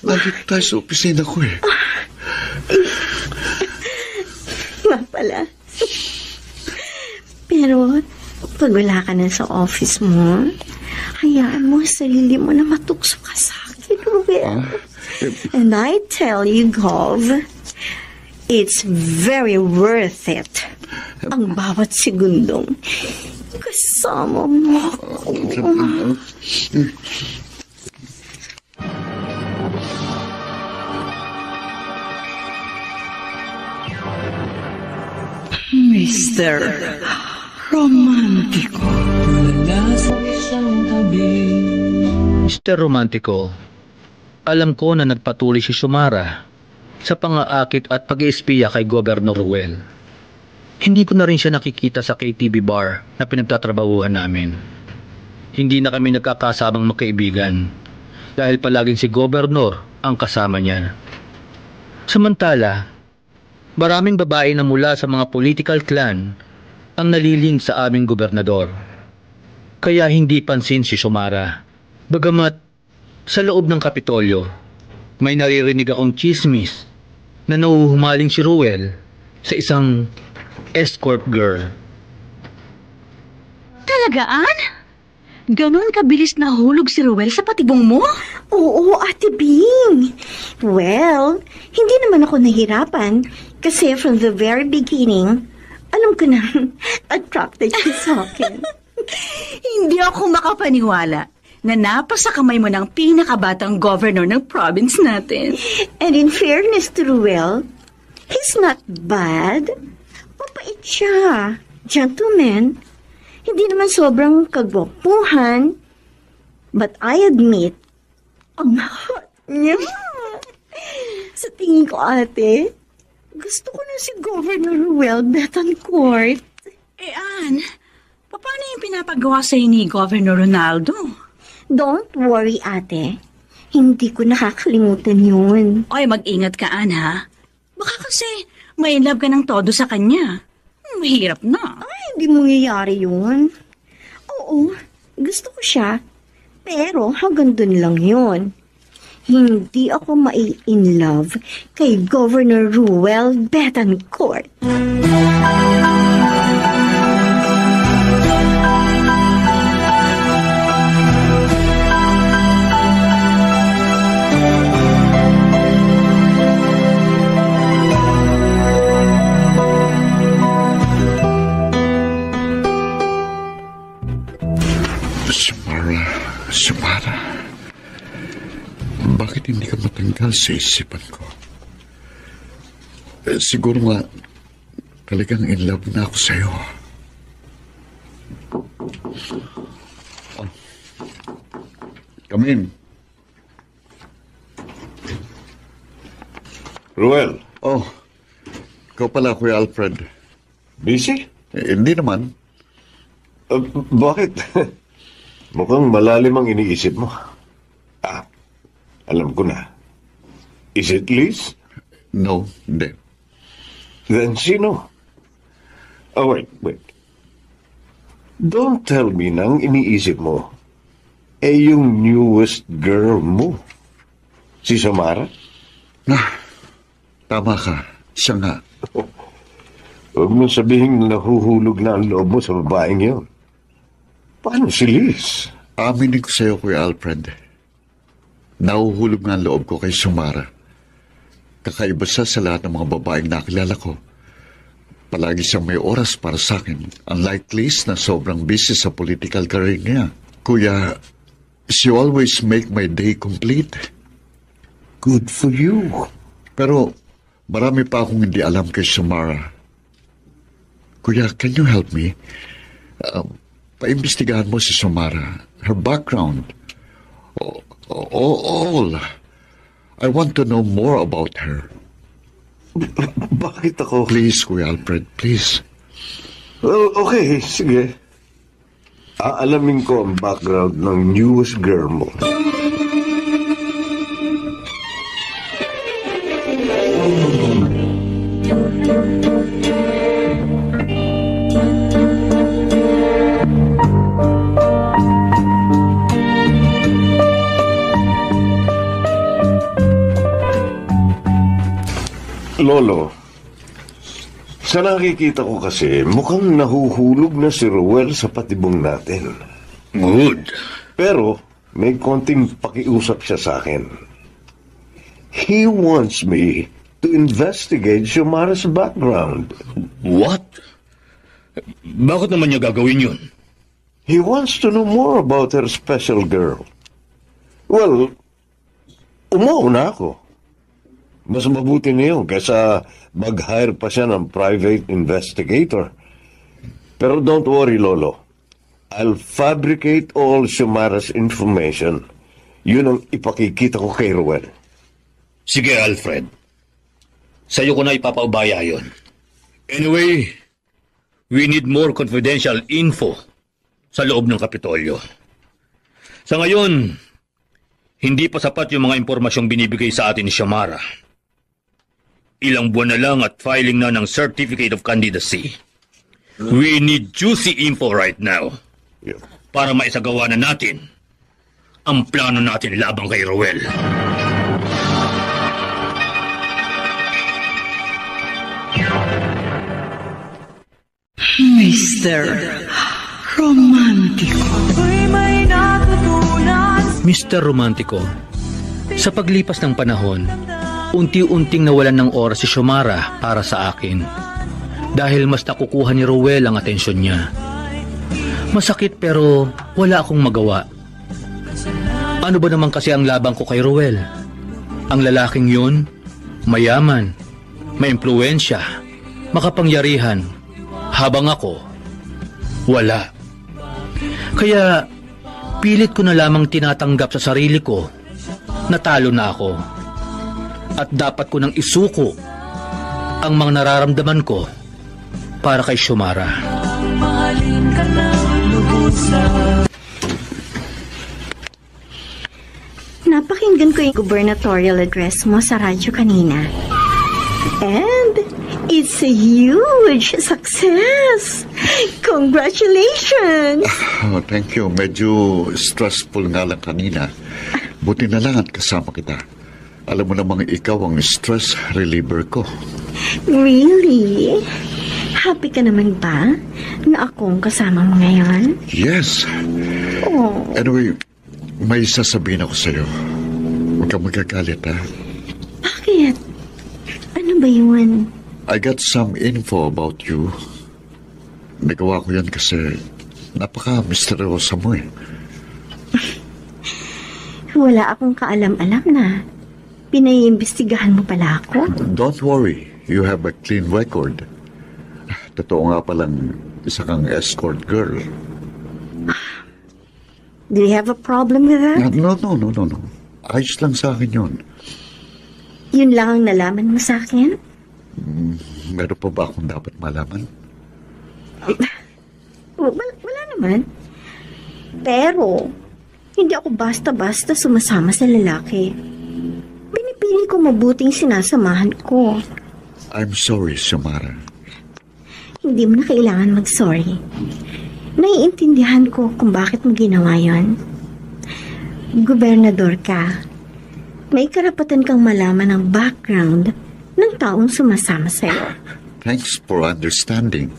Nandito tayo sa opisina ko eh. Nga pala. Pero, pag wala ka na sa office mo, hayaan mo sarili mo na matukso ka sa akin, Ruel. And I tell you, Gov, it's very worth it. Ang bawat segundong kasama mo ako. Mr. Romantico. Mr. Romantico, alam ko na nagpatuloy si Xiomara sa pang-aakit at pag-iispiya kay Governor Ruel. Hindi ko na rin siya nakikita sa KTV bar na pinagtatrabahuhan namin. Hindi na kami nagkakasamang magkaibigan dahil palaging si Governor ang kasama niya. Samantala, maraming babae na mula sa mga political clan ang naliling sa aming gobernador. Kaya hindi pansin si Xiomara. Bagamat sa loob ng Kapitolyo, may naririnig akong chismis na nahuhumaling si Ruel sa isang escort girl. Talagaan? Ganon kabilis nahulog si Ruel sa patibong mo? Oo, Ate Bing. Well, hindi naman ako nahirapan kasi from the very beginning, alam ko na attracted siya sa akin. Hindi ako makapaniwala na napasa kamay mo ng pinakabatang governor ng province natin. And in fairness to Ruel, he's not bad. Mabait siya. Gentleman. Hindi naman sobrang kagwapuhan. But I admit, ang hot niya. tingin ko, ate, gusto ko na si Governor Ruel Betancourt. Ann, paano yung pinapagawa sa'yo ni Governor Ronaldo? Don't worry, ate. Hindi ko nakakalimutan yun. Oy, mag-ingat ka, Ann, ha? Baka kasi may love ka ng todo sa kanya. Mahirap na. Ay, hindi mangyayari yun. Oo, gusto ko siya. Pero hanggang dun lang yun. Hindi ako mai-in love kay Governor Ruel Betancourt. Samara, bakit hindi ka matanggal sa isipan ko? Siguro nga, talagang in love na ako sa'yo. Oh. Come in. Ruel, Oh, ikaw pala, Kuya Alfred. busy? Hindi naman. Bakit? Mukhang malalim ang iniisip mo. Alam ko na. Is it Liz? No, hindi. Then sino? Oh, wait. Don't tell me nang iniisip mo, yung newest girl mo. Si Samara? Tama ka. Siya nga. Huwag mo sabihin nahuhulog na ang loob mo sa babaeng yun. Paano si Liz? Aminin ko sa'yo, Kuya Alfred. Nahuhulog nga ang loob ko kay Samara. Kakaiba siya sa lahat ng mga babaeng nakilala ko. Palagi siyang may oras para sa akin. Unlike Liz na sobrang busy sa political career niya. Kuya, she always make my day complete. Good for you. Pero marami pa akong hindi alam kay Samara. Kuya, can you help me? Paimbestigahan mo si Samara. Her background. All. I want to know more about her. Bakit ako? Please, Kuya Alfred, please. Okay, sige. Aalamin ko ang background ng newest girl mo. Lolo, sa nakikita ko kasi, mukhang nahuhulog na si Ruel sa patibong natin. Good. Pero, may konting pakiusap siya sa akin. He wants me to investigate Xiomara's background. What? Bakit naman niya gagawin yun? He wants to know more about her special girl. Well, umuuna ako. Mas mabuti ngayon kaysa mag-hire pa siya ng private investigator. Pero don't worry, Lolo. I'll fabricate all Xiomara's information. Yun ang ipakikita ko kay Ruel. Sige, Alfred. Sa'yo ko na ipapaubaya yun. Anyway, we need more confidential info sa loob ng Kapitolyo. Sa ngayon, hindi pa sapat yung mga impormasyong binibigay sa atin ni Xiomara. Ilang buwan na lang at filing na ng Certificate of Candidacy. We need juicy info right now. Yeah. Para maisagawa na natin ang plano natin labang kay Ruel. Mr. Romantico. Mr. Romantico, sa paglipas ng panahon, unti-unting nawalan ng oras si Xiomara para sa akin. Dahil mas nakukuha ni Ruel ang atensyon niya. Masakit pero wala akong magawa. Ano ba naman kasi ang labang ko kay Ruel? Ang lalaking yun, mayaman, may impluwensya, makapangyarihan, habang ako, wala. Kaya pilit ko na lamang tinatanggap sa sarili ko, natalo na ako. At dapat ko nang isuko ang mga nararamdaman ko para kay Xiomara. Napakinggan ko yung gubernatorial address mo sa radyo kanina. And it's a huge success! Congratulations! Oh, thank you. Medyo stressful nga lang kanina. Buti na lang at kasama kita. Alam mo namang ikaw ang stress reliever ko. Really? Happy ka naman ba na akong kasama mo ngayon? Yes. Oh, Anyway, may sasabihin ako sa'yo. Huwag kang magagalit, ha? bakit? Ano ba yun? I got some info about you. Nagawa ko yan kasi napaka-misteryosa mo, eh. Wala akong kaalam-alam na. Pinaiimbestigahan mo pala ako? Don't worry. You have a clean record. Totoo nga palang isa kang escort girl. Do you have a problem with that? No. Ayos lang sa akin yun. Yun lang ang nalaman mo sa akin? Meron pa ba akong dapat malaman? Wala naman. Pero, hindi ako basta-basta sumasama sa lalaki. Pinipili ko mabuting sinasamahan ko. I'm sorry, Xiomara. Hindi mo na kailangan mag-sorry. Naiintindihan ko kung bakit mo ginawa yon. Gobernador ka. May karapatan kang malaman ang background ng taong sumasama sa'yo. Thanks for understanding.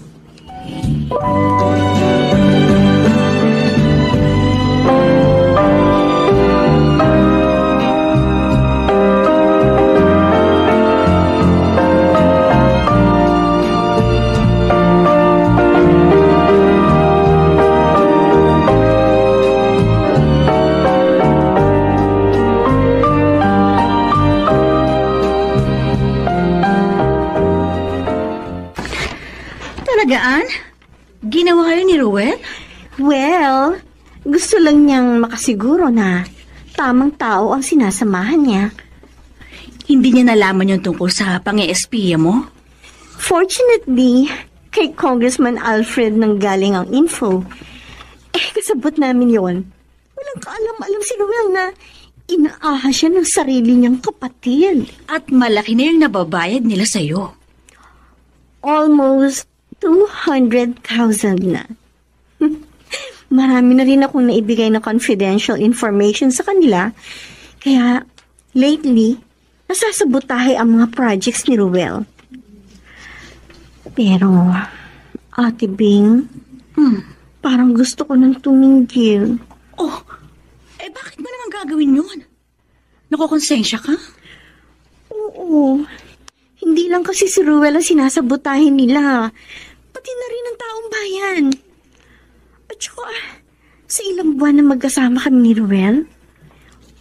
Talagaan? Ginawa kayo ni Ruel? Well, gusto lang niyang makasiguro na tamang tao ang sinasamahan niya. Hindi niya nalaman yung tungkol sa pang-espiya mo? Fortunately, kay Congressman Alfred nang galing ang info. Kasabot namin yon. Walang kaalam-alam si Ruel na inaaha siya ng sarili niyang kapatid. At malaki na yung nababayad nila sa'yo. Almost 200,000 na. Marami na rin akong naibigay na confidential information sa kanila. Kaya, lately, nasasabotahe ang mga projects ni Ruel. Pero, Ate Bing, parang gusto ko nang tumingil. Oh, bakit mo naman gagawin yun? Nakukonsensya ka? Oo. Hindi lang kasi si Ruel ang sinasabotahin nila. Pati na rin ang taong bayan. At saka, sa ilang buwan na magkasama kami ni Ruel,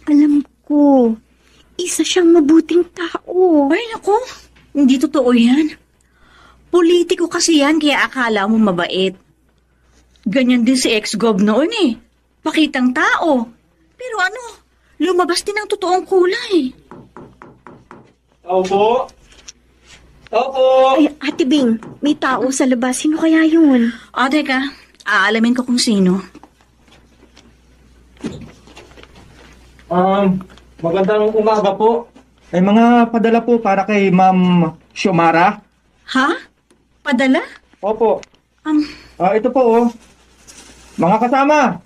alam ko, isa siyang mabuting tao. Ay, naku, hindi totoo yan. Politiko kasi yan, kaya akala mo mabait. Ganyan din si ex-gov noon eh. Pakitang tao. Pero ano, lumabas din ang totoong kulay. Opo. Ay, Ate Bing, may tao sa labas. Sino kaya yun? O, teka, aalamin ko kung sino. Magandang umaga po. Ay mga padala po para kay Ma'am Xiomara. Ha? Padala? Opo. Um, Ito po oh. Mga kasama.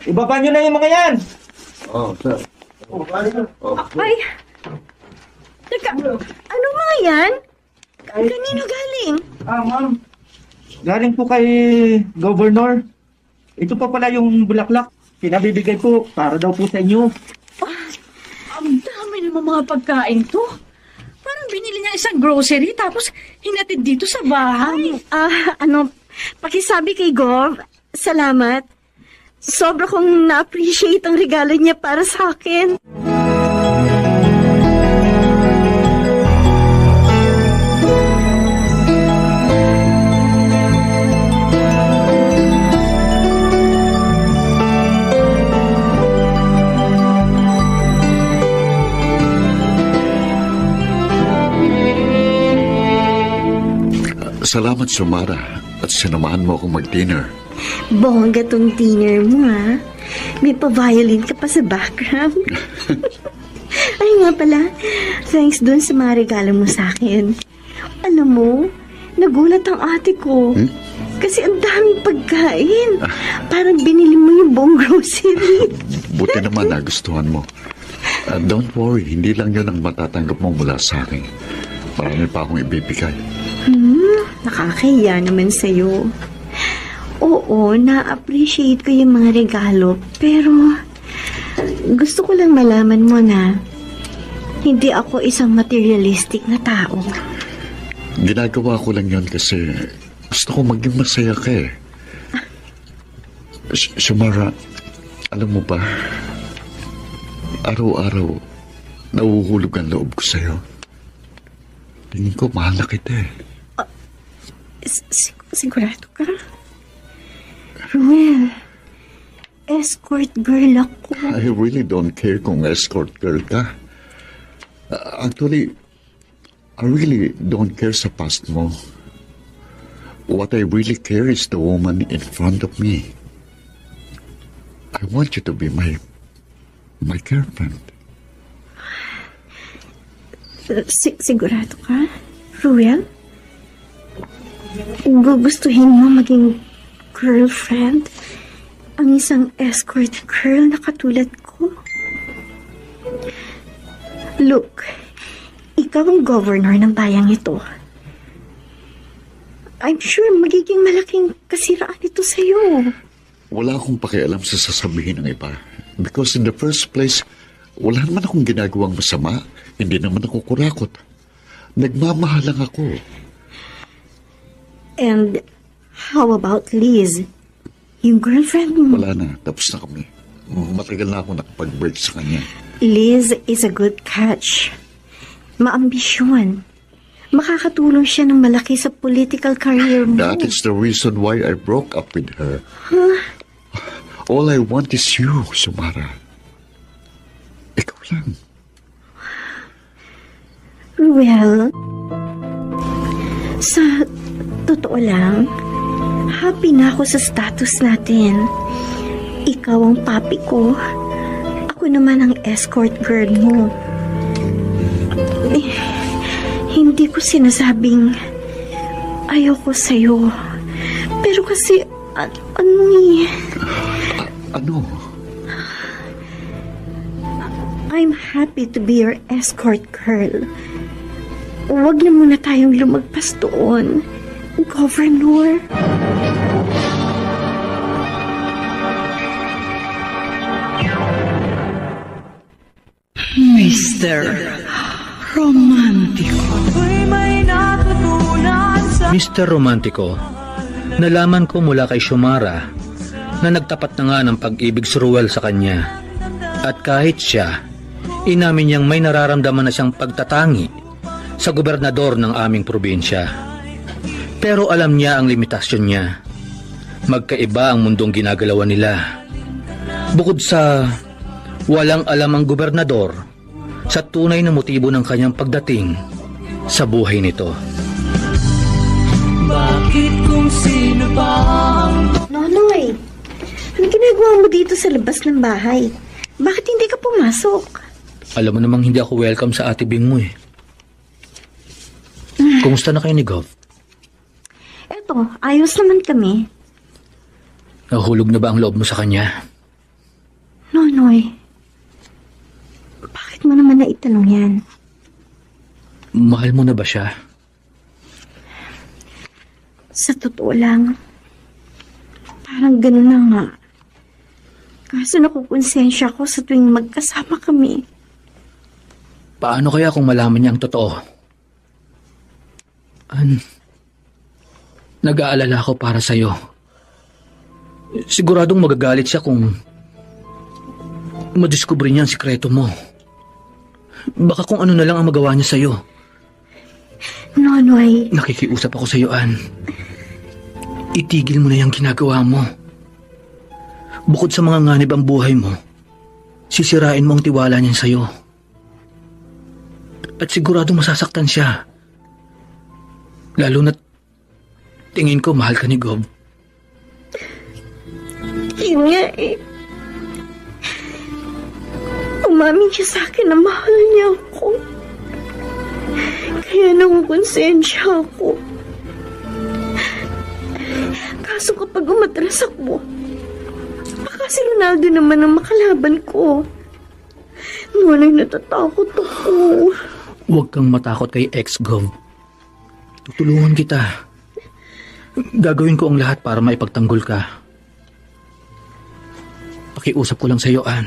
Ibaba nyo na yung mga yan. Ay, teka, ano mga yan? Kanino galing? Ma'am. Galing po kay Governor. Ito pa pala yung bulaklak. Pinabibigay po para daw po sa inyo. Ang dami naman mga pagkain to. Parang binili niya isang grocery tapos hinatid dito sa bahay. Pakisabi kay Gov, salamat. Sobra kong na-appreciate ang regalo niya para sa akin. Salamat, Sumara, at sinamahan mo akong mag-dinner. Bongga tong dinner mo, ha? May pa-violin ka pa sa background. Ay nga pala, thanks dun sa mga regalo mo sa akin. Alam mo, nagulat ang ate ko. Kasi ang daming pagkain. Parang binili mo yung buong grocery. Buti naman nagustuhan mo. Don't worry, hindi lang yun ang matatanggap mo mula sa akin. Marami pa akong ibibigay. Nakakahiya naman sa'yo. Oo, na-appreciate ko yung mga regalo. Pero, gusto ko lang malaman mo na hindi ako isang materialistic na tao. Ginagawa ko lang yun kasi gusto ko maging masaya ka eh. Sumara, alam mo ba, araw-araw nahuhulog ang loob ko sa'yo. Tingin ko mahal na kita eh. Sigurado ka? Ruel, escort girl ako. I really don't care kung escort girl ka. Actually, I really don't care sa past mo. What I really care is the woman in front of me. I want you to be my girlfriend. Sigurado ka, Ruel? Gugustuhin mo maging girlfriend ang isang escort girl na katulad ko? Look, ikaw ang governor ng bayang ito. I'm sure magiging malaking kasiraan ito sa'yo. Wala akong pakialam sa sasabihin ng iba. Because in the first place, wala naman akong ginagawang masama. Hindi naman ako kurakot. Nagmamahal lang ako. And how about Liz? Yung girlfriend mo? Wala na. Tapos na kami. Matagal na ako nakapag-break sa kanya. Liz is a good catch. Maambisyon. Makakatulong siya ng malaki sa political career mo. That is the reason why I broke up with her. All I want is you, Sumara. Ikaw lang. Well, sa totoo lang, happy na ako sa status natin. Ikaw ang papi ko. Ako naman ang escort girl mo. Hindi ko sinasabing ayoko sa'yo. Pero kasi, ano eh? Ano? I'm happy to be your escort girl. Huwag na muna tayong lumagpas doon, Governor. Mr. Romantico. Mr. Romantico, nalaman ko mula kay Xiomara na nagtapat na nga ng pag-ibig si Ruel sa kanya. At kahit siya, inamin niyang may nararamdaman na siyang pagtatangi sa gobernador ng aming probinsya. Pero alam niya ang limitasyon niya. Magkaiba ang mundong ginagalawan nila. Bukod sa walang alam ang gobernador sa tunay na motibo ng kanyang pagdating sa buhay nito. Bakit kung sino ba ang... Nonoy, ano ginagawa mo dito sa labas ng bahay? Bakit hindi ka pumasok? Alam mo namang hindi ako welcome sa ate Bing mo eh. Kumusta na kayo ni Gov? Eto, ayos naman kami. Nahulog na ba ang loob mo sa kanya? Nonoy, bakit mo naman naitanong yan? Mahal mo na ba siya? Sa totoo lang, parang ganun na nga. Kaso nakukonsensya ko sa tuwing magkasama kami. Paano kaya kung malaman niya ang totoo? Nag-aalala ako para sa'yo. Siguradong magagalit siya kung madiskubre niya ang sikreto mo. Baka kung ano na lang ang magawa niya sa'yo. Nonoy. Nakikiusap ako sa'yo, Ann. Itigil mo na yung ginagawa mo. Bukod sa mga nganib ang buhay mo, sisirain mo ang tiwala niya sa'yo. At sigurado masasaktan siya. Lalo na't Tingin ko mahal ka ni Gob. Yun nga eh. Umamin siya sa akin na mahal niya ako. Kaya nangukonsensya ako. Kaso kapag umatras ako, baka si Ronaldo naman ang makalaban ko. Ngunit natatakot ako. Huwag kang matakot kay ex-Gov. Tutulungan kita. Gagawin ko ang lahat para maipagtanggol ka. Pakiusap ko lang sa iyo, Ann.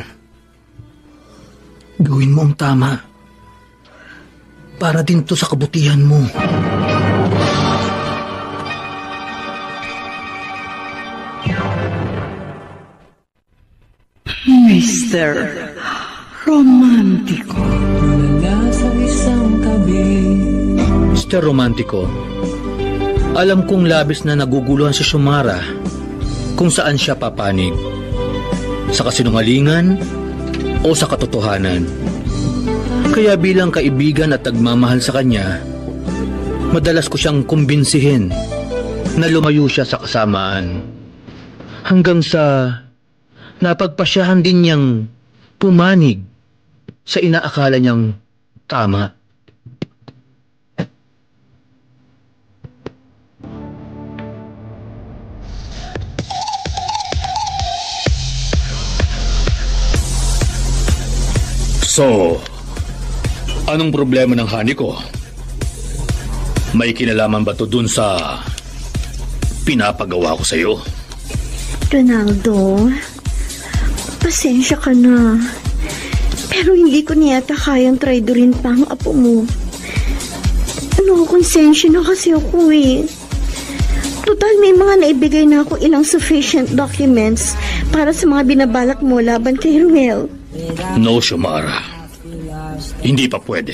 Gawin mo ang tama. Para din to sa kabutihan mo. Mr. Romantiko. Mr. Romantiko, alam kong labis na naguguluhan si Xiomara kung saan siya papanig. Sa kasinungalingan o sa katotohanan. Kaya bilang kaibigan at nagmamahal sa kanya, madalas ko siyang kumbinsihin na lumayo siya sa kasamaan. Hanggang sa napagpasyahan din niyang pumanig sa inaakala niyang tama. So, anong problema ng honey ko? May kinalaman ba to dun sa pinapagawa ko sa'yo? Ronaldo, pasensya ka na. Pero hindi ko niyata kayang traidorin pa ang apo mo. Konsensya na kasi ako eh. Total, may mga naibigay na ako ilang sufficient documents para sa mga binabalak mo laban kay Ruel. No, Xiomara. Hindi pa pwede.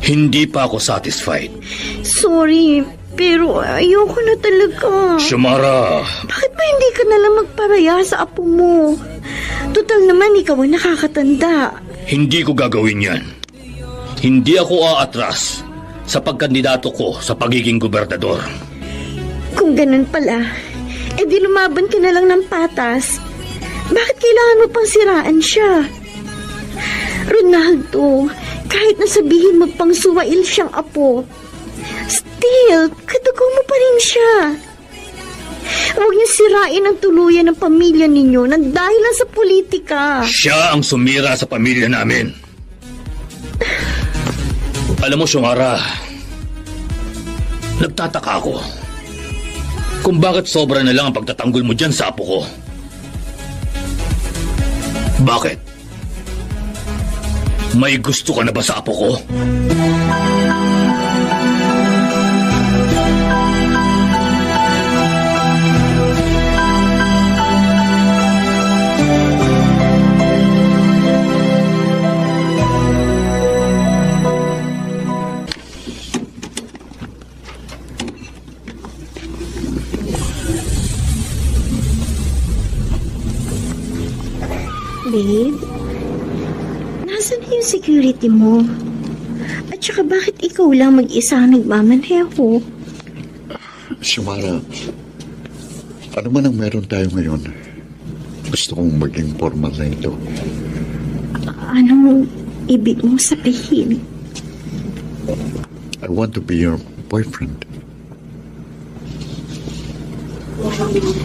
Hindi pa ako satisfied. Sorry, pero ayoko na talaga. Xiomara! Bakit ba hindi ka nalang magparaya sa apo mo? Total naman, ikaw ang nakakatanda. Hindi ko gagawin yan. Hindi ako aatras sa pagkandidato ko sa pagiging gobernador. Kung ganun pala, edi lumaban ka na lang ng patas. Bakit kailangan mo pang siraan siya? Ronaldo, kahit nasabihin mo pang suwail siyang apo, still, kadugo mo pa rin siya. Huwag niyo sirain ang tuluyan ng pamilya ninyo nang dahil lang sa politika. Siya ang sumira sa pamilya namin. Alam mo, Xiomara, nagtataka ako kung bakit sobra na lang ang pagtatanggol mo dyan sa apo ko. Bakit? May gusto ka na ba sa apo ko? Babe, nasaan na yung security mo? At saka bakit ikaw lang mag-isa ang nagmamaneho? Xiomara, ano man ang meron tayo ngayon, gusto kong maging formal na ito. Anong ibig mong sabihin? I want to be your boyfriend.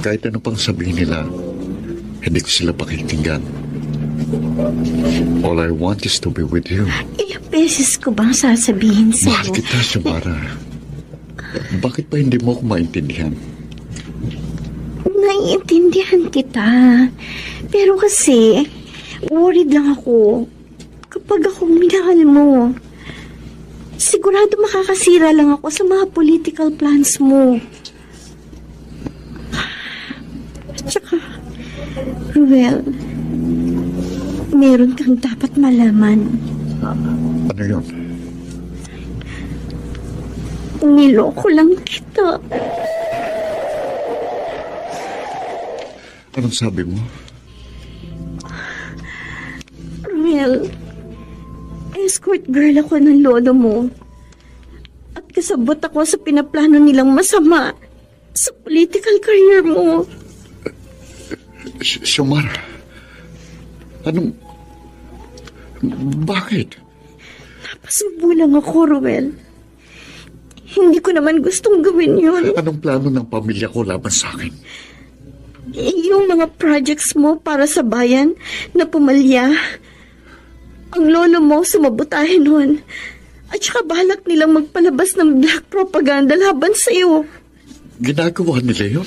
Kahit ano pang sabihin nila, hindi ko sila pakikinggan. All I want is to be with you. Ilang beses ko bang sasabihin sa'yo? Mahal kita, Xiomara. Bakit pa hindi mo ako maintindihan? Naiintindihan kita. Pero kasi, worried lang ako kapag ako minahal mo. Sigurado makakasira lang ako sa mga political plans mo. At saka, Ruel, meron kang dapat malaman. Ano yun? Niloko lang kita. Anong sabi mo? Ruel, escort girl ako ng lolo mo. At nasabot ako sa pinaplano nilang masama sa political career mo. Xiomara, bakit? Napasubulang ako, Ruel. Hindi ko naman gustong gawin yun. Anong plano ng pamilya ko laban sa akin? Yung mga projects mo para sa bayan na pumalya. Ang lolo mo sumabotahin nun. At saka balak nilang magpalabas ng black propaganda laban sa'yo. Ginagawa nila yun?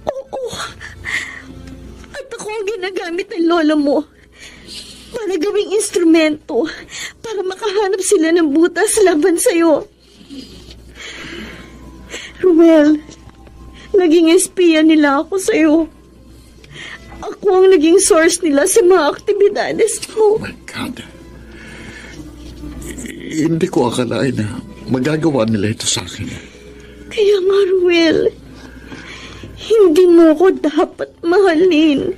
Oo. At ako ang ginagamit ng lolo mo para gawing instrumento para makahanap sila ng butas laban sa'yo. Ruel, naging espiya nila ako sa'yo. Ako ang naging source nila sa mga aktibidades mo. Oh my God. Hindi ko akalain na magagawa nila ito sa akin. Kaya nga, Ruel, hindi mo ko dapat mahalin.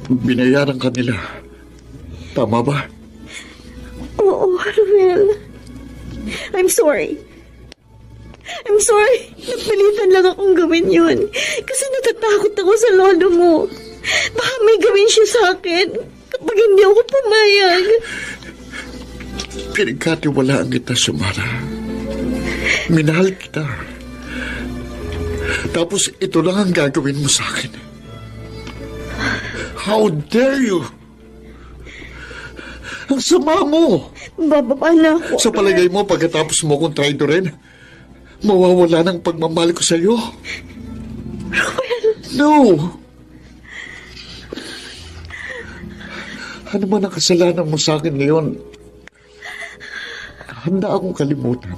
Binayaran ka nila. Tama ba? Oo, Ruel. I'm sorry. Napilitan lang akong gawin yun. Kasi natatakot ako sa lolo mo. Baka may gawin siya sa akin kapag hindi ako pumayag. Pinagkatiwalaan kita, Xiomara. Minahal kita. Tapos ito lang ang gagawin mo sa akin. How dare you? Ang sama mo! Bababa na ako. Sa palagay mo, pagkatapos mo kong traidorin, mawawala ng pagmamahal ko sa iyo? No! Ano man ang kasalanan mo sa akin ngayon, handa akong kalimutan.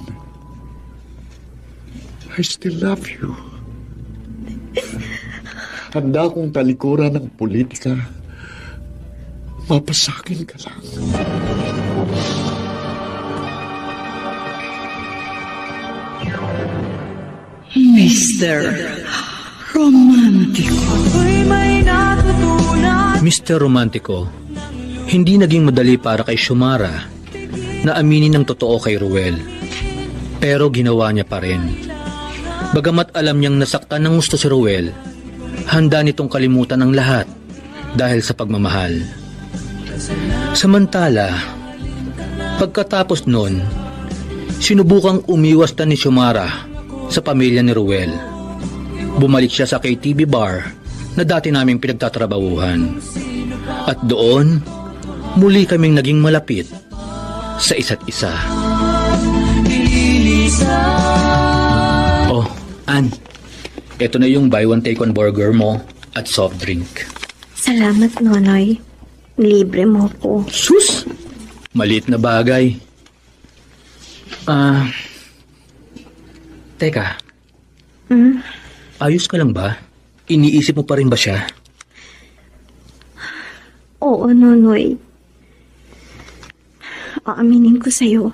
I still love you. Handa akong talikuran ng politika. Mapasakin ka lang. Mr. Romantico. Mr. Romantico, hindi naging madali para kay Xiomara na aminin ng totoo kay Ruel. Pero ginawa niya pa rin. Bagamat alam niyang nasaktan ng gusto si Ruel, handa nitong kalimutan ang lahat dahil sa pagmamahal. Samantala, pagkatapos nun, sinubukang umiwas na ni Xiomara sa pamilya ni Ruel. Bumalik siya sa KTV bar na dati naming pinagtatrabahuhan. At doon, muli kaming naging malapit sa isa't isa. Oh, Ann, eto na yung buy one take one burger mo at soft drink. Salamat, Nonoy. Libre mo ko. Sus! Maliit na bagay. Teka. Ayos ka lang ba? Iniisip mo pa rin ba siya? Oo, Nonoy. Aaminin ko sa'yo.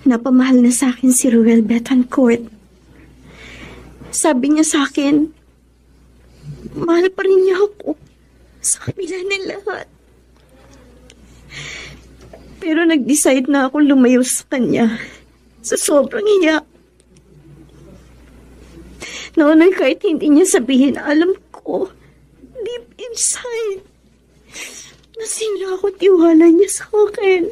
Napamahal na sa akin si Ruel Betancourt. Sabi niya sa akin, mahal pa rin niya ako sa kabila ng lahat. Pero nag-decide na ako lumayo sa kanya sa sobrang hiya. Noon kahit hindi niya sabihin, alam ko, deep inside, nasira ako tiwala niya sa akin.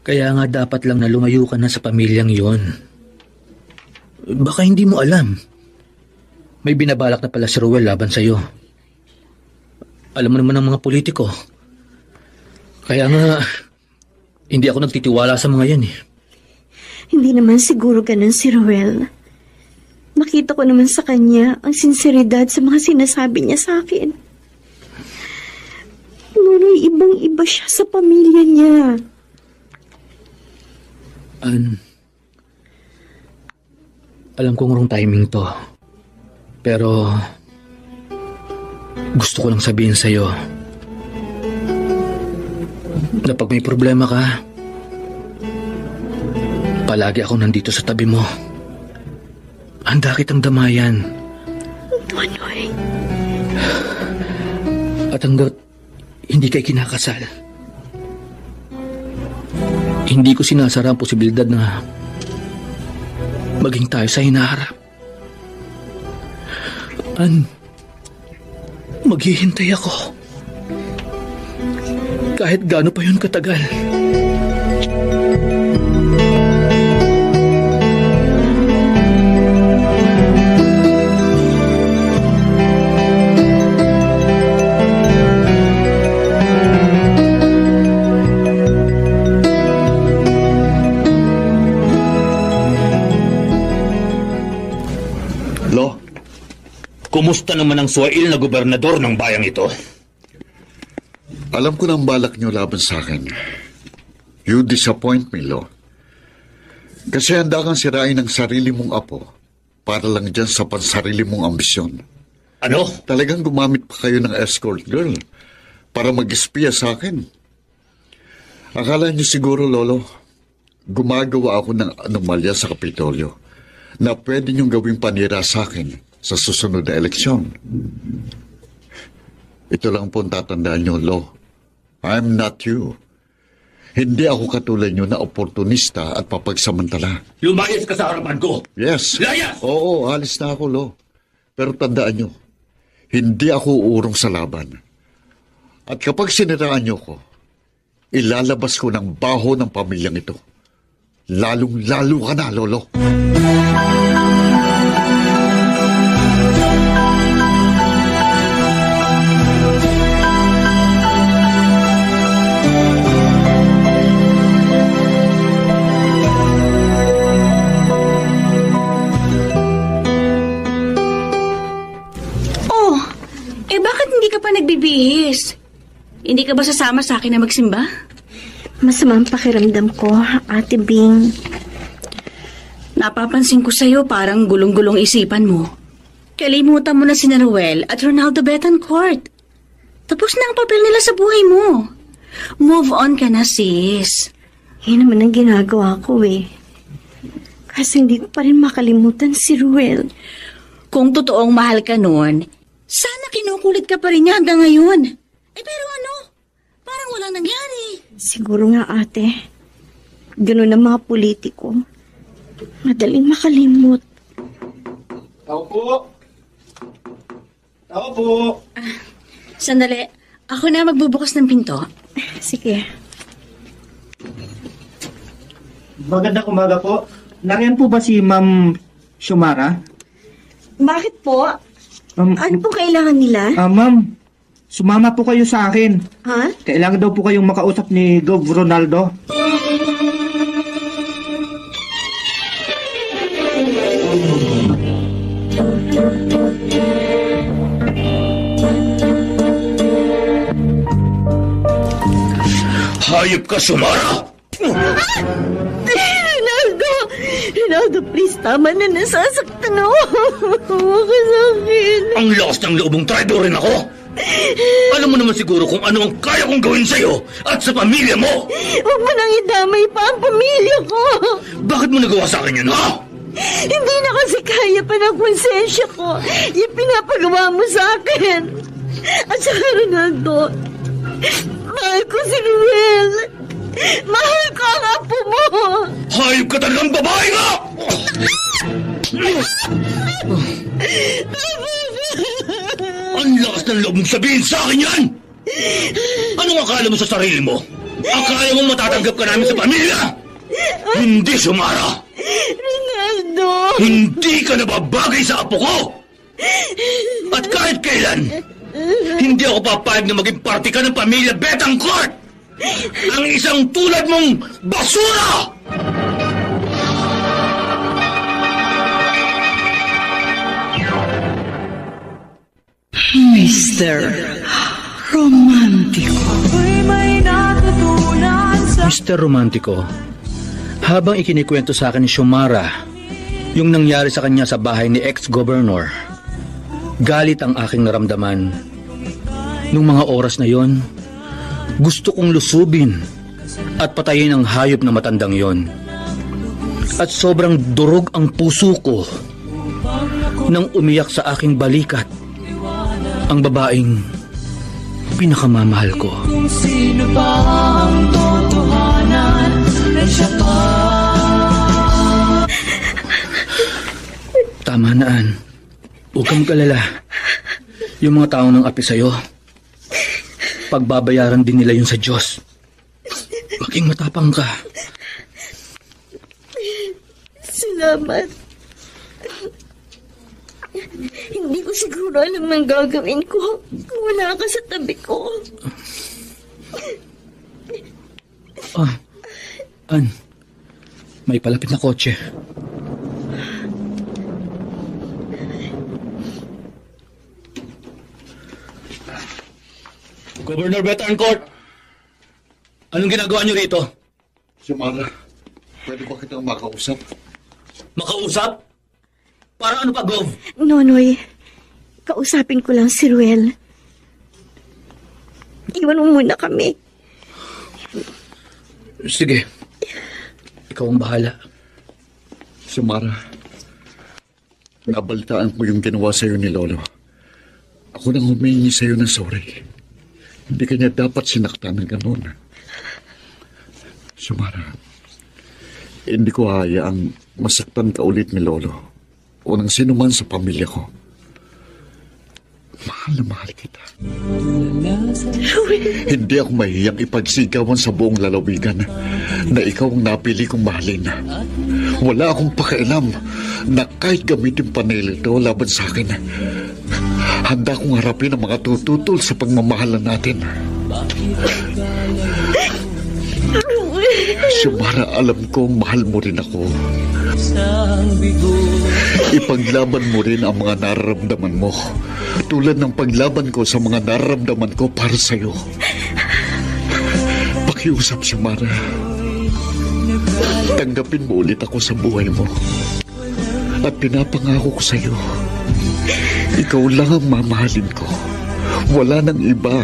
Kaya nga dapat lang na lumayo ka na sa pamilyang yon. Baka hindi mo alam. May binabalak na pala si Ruel laban sa'yo. Alam mo naman ang mga politiko. Kaya nga, hindi ako nagtitiwala sa mga yan eh. Hindi naman siguro ganun si Ruel. Nakita ko naman sa kanya ang sinseridad sa mga sinasabi niya sa akin. Nunoy, ibang-iba siya sa pamilya niya. Alam kong wrong timing to. Pero gusto ko lang sabihin sa'yo na pag may problema ka, palagi ako nandito sa tabi mo. Handa kitang damayan. Nonoy. At hanggat hindi kay kinakasal, Hindi ko sinasara ang posibilidad na maging tayo sa hinaharap. Maghihintay ako. Kahit gaano pa yun katagal. Lo, kumusta naman ang Suwail na gobernador ng bayang ito? Alam ko na ang balak niyo laban sa akin. You disappoint me, Lo. Kasi handa kang sirain ang sarili mong apo para lang dyan sa pansarili mong ambisyon. Ano? Talagang gumamit pa kayo ng escort girl para mag-espiya sa akin. Akala niyo siguro, Lolo, gumagawa ako ng anomalya sa Kapitolyo na pwede niyong gawing panira sa akin sa susunod na eleksyon. Ito lang po ang tatandaan niyo, Lo. I'm not you. Hindi ako katulad niyo na oportunista at papagsamantala. Lumayas ka sa harapan ko! Yes. Layas! Oo, alis na ako, Lo. Pero tandaan niyo, hindi ako uurong sa laban. At kapag siniraan niyo ko, ilalabas ko ng baho ng pamilyang ito. Lalong-lalo ka na, Lolo. Bakit hindi ka pa nagbibihis? Hindi ka ba sasama sa akin na magsimba? Masama ang pakiramdam ko, Ate Bing. Napapansin ko sa'yo parang gulong-gulong isipan mo. Kalimutan mo na si Ruel at Ronaldo Betancourt. Tapos na ang papel nila sa buhay mo. Move on ka na, sis. Yan naman ang ginagawa ko eh. Kasi hindi ko pa rin makalimutan si Ruel. Kung totoong mahal ka noon, sana kinukulit ka pa rin niya hanggang ngayon. Pero ano? Parang walang nangyari. Siguro nga, ate. Ganun ang mga politiko. Madaling makalimot. Tao po. Tao po. Sandali. Ako na magbubukas ng pinto. Sige. Magandang umaga po. Nariyan po ba si Ma'am Xiomara? Bakit po? Ano po kailangan nila? Ma'am, sumama po kayo sa akin. Ha? Kailangan daw po kayong makausap ni Gov. Ronaldo. Hayop ka, Xiomara! Ronaldo, please, tama na, nasasaktan ako. Huwag ka sa akin. Ang lakas ng loob mong traidorin ako! Alam mo naman siguro kung ano ang kaya kong gawin sa'yo at sa pamilya mo! Huwag mo nang idamay pa ang pamilya ko. Bakit mo nagawa sa akin yun, ha? Hindi na kasi kaya pa ng konsensya ko yung pinapagawa mo sa akin. At saka, Ronaldo, mahal ko si Ruel. Mahal ko ang apo mo. Hayop ka talagang babae ka! Ang lakas ng loob mong sabihin sa akin yan! Anong akala mo sa sarili mo? Akala mo matatanggap ka namin sa pamilya? Hindi, Xiomara! Ronaldo! Hindi ka nababagay sa apo ko! At kahit kailan, hindi ako papayag na maging parte ka ng pamilya Betancourt! Ang isang tulad mong basura! Mr. Romantico. Mr. Romantico, habang ikinikwento sa akin ni Xiomara yung nangyari sa kanya sa bahay ni ex-governor, galit ang aking naramdaman. Nung mga oras na yon, gusto kong lusubin at patayin ang hayop na matandang yon. At sobrang durog ang puso ko nang umiyak sa aking balikat ang babaeng pinakamamahal ko. Kung sino ba ang totohanan na Tama na, Ann. Huwag kang mag-alala. Yung mga taong nang api sa'yo, pagbabayaran din nila yun sa Diyos. Maging matapang ka. Salamat. Hindi ko siguro alam ang gagawin ko kung wala ka sa tabi ko. Ann, may palapit na kotse. Governor Betancourt! Anong ginagawa niyo rito? Xiomara, pwede ba kitang makausap? Makausap? Para ano pa, Gov? Nonoy, kausapin ko lang si Ruel. Iwan mo muna kami. Sige. Ikaw ang bahala. Xiomara, nabalitaan ko yung ginawa sa'yo ni Lolo. Ako nang humingi sa'yo ng sorry. Hindi kanya dapat sinaktan ng ganun. Xiomara, hindi ko hayaang masaktan ka ulit ni Lolo o ng sino man sa pamilya ko. Mahal na mahal kita. Hindi ako mahiyang ipagsigawan sa buong lalawigan na ikaw ang napili kong mahalin. Wala akong pakialam na kahit gamitin pa nila ito laban sa akin. Handa kong harapin ang mga tututol sa pagmamahalan natin. Xiomara, alam ko mahal mo rin ako. Ipaglaban mo rin ang mga nararamdaman mo, tulad ng paglaban ko sa mga nararamdaman ko para sa'yo. Pakiusap, Xiomara. Tanggapin mo ulit ako sa buhay mo. At pinapangako ko sa'yo, ikaw lang ang mamahalin ko. Wala nang iba.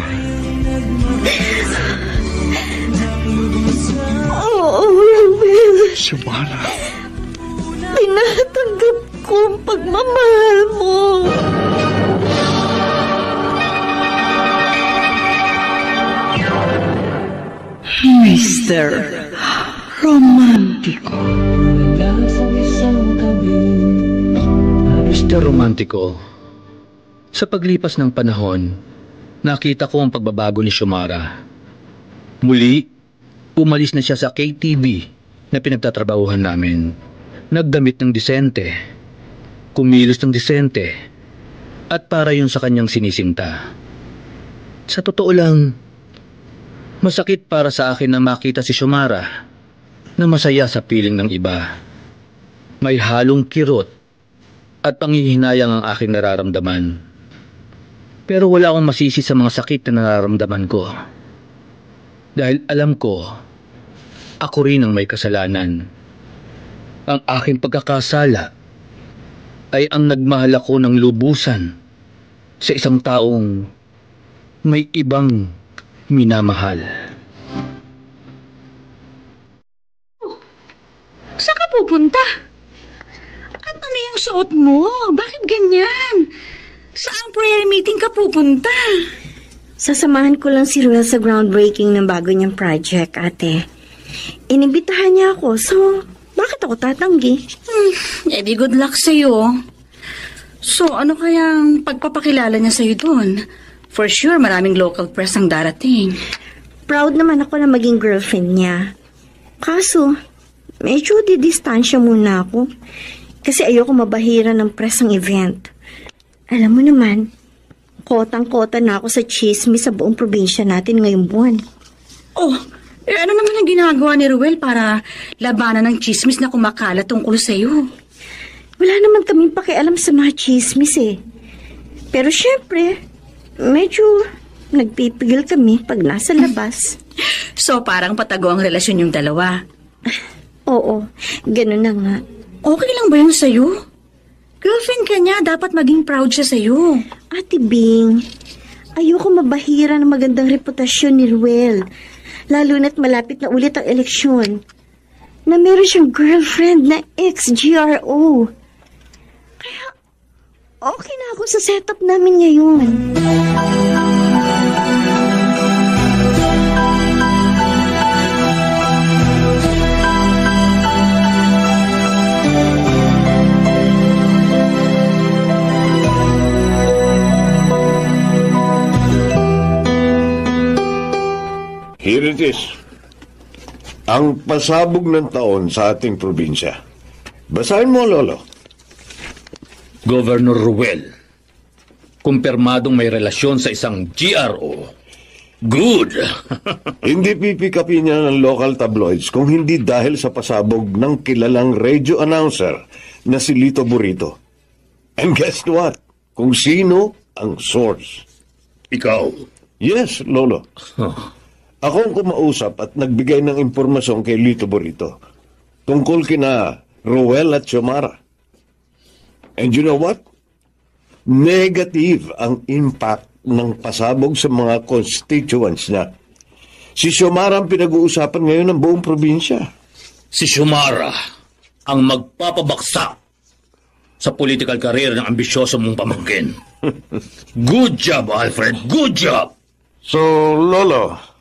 Xiomara, tinatanggap ko ang pagmamahal mo. Mr. Romantiko. Mr. Romantiko, sa paglipas ng panahon, nakita ko ang pagbabago ni Xiomara. Muli, umalis na siya sa KTV na pinagtatrabahuhan namin. Nagdamit ng disente, kumilos ng disente, at para yun sa kanyang sinisinta. Sa totoo lang, masakit para sa akin na makita si Xiomara na masaya sa piling ng iba. May halong kirot at panghihinayang ang aking nararamdaman. Pero wala akong masisi sa mga sakit na nararamdaman ko. Dahil alam ko, ako rin ang may kasalanan. Ang aking pagkakasala ay ang nagmahal ako ng lubusan sa isang taong may ibang minamahal. Saan ka pupunta? At ano yung suot mo? Bakit ganyan? Saan prayer meeting ka pupunta? Sasamahan ko lang si Ruel sa groundbreaking ng bago niyang project, ate. Inibitahan niya ako, so bakit ako tatanggi? Di good luck sa'yo. So, ano kayang pagpapakilala niya sa'yo doon? For sure, maraming local press ang darating. Proud naman ako na maging girlfriend niya. Kaso, medyo didistansya muna ako. Kasi ayoko mabahira ng press ang event. Alam mo naman, kotang-kota na ako sa chismis sa buong probinsya natin ngayong buwan. Oh, ano naman ang ginagawa ni Ruel para labanan ng chismis na kumakalat tungkol sa'yo? Wala naman kaming pakialam sa mga chismis eh. Pero syempre, medyo nagpipigil kami pag nasa labas. So parang patago ang relasyon yung dalawa? Oo, ganun na nga. Okay lang ba yun sa'yo? Girlfriend ka niya, dapat maging proud siya sa'yo. Ate Bing, ayoko mabahira ng magandang reputasyon ni Ruel. Lalo na't malapit na ulit ang eleksyon. Na meron siyang girlfriend na ex-GRO. Kaya, okay na ako sa setup namin ngayon. Here it is. Ang pasabog ng taon sa ating probinsya. Basahin mo, Lolo. Governor Ruel, kumpirmadong may relasyon sa isang GRO. Good! Hindi pipikapin niya ng local tabloids kung hindi dahil sa pasabog ng kilalang radio announcer na si Lito Burrito. And guess what? Kung sino ang source. Ikaw? Yes, Lolo. Ako ang kumausap at nagbigay ng impormasyon kay Lito Burrito tungkol kina Ruel at Xiomara. And you know what? Negative ang impact ng pasabog sa mga constituents niya. Si Xiomara ang pinag-uusapan ngayon ng buong probinsya. Si Xiomara ang magpapabaksak sa political career ng ambisyoso mong pamangkin. Good job, Alfred. Good job! So, Lolo,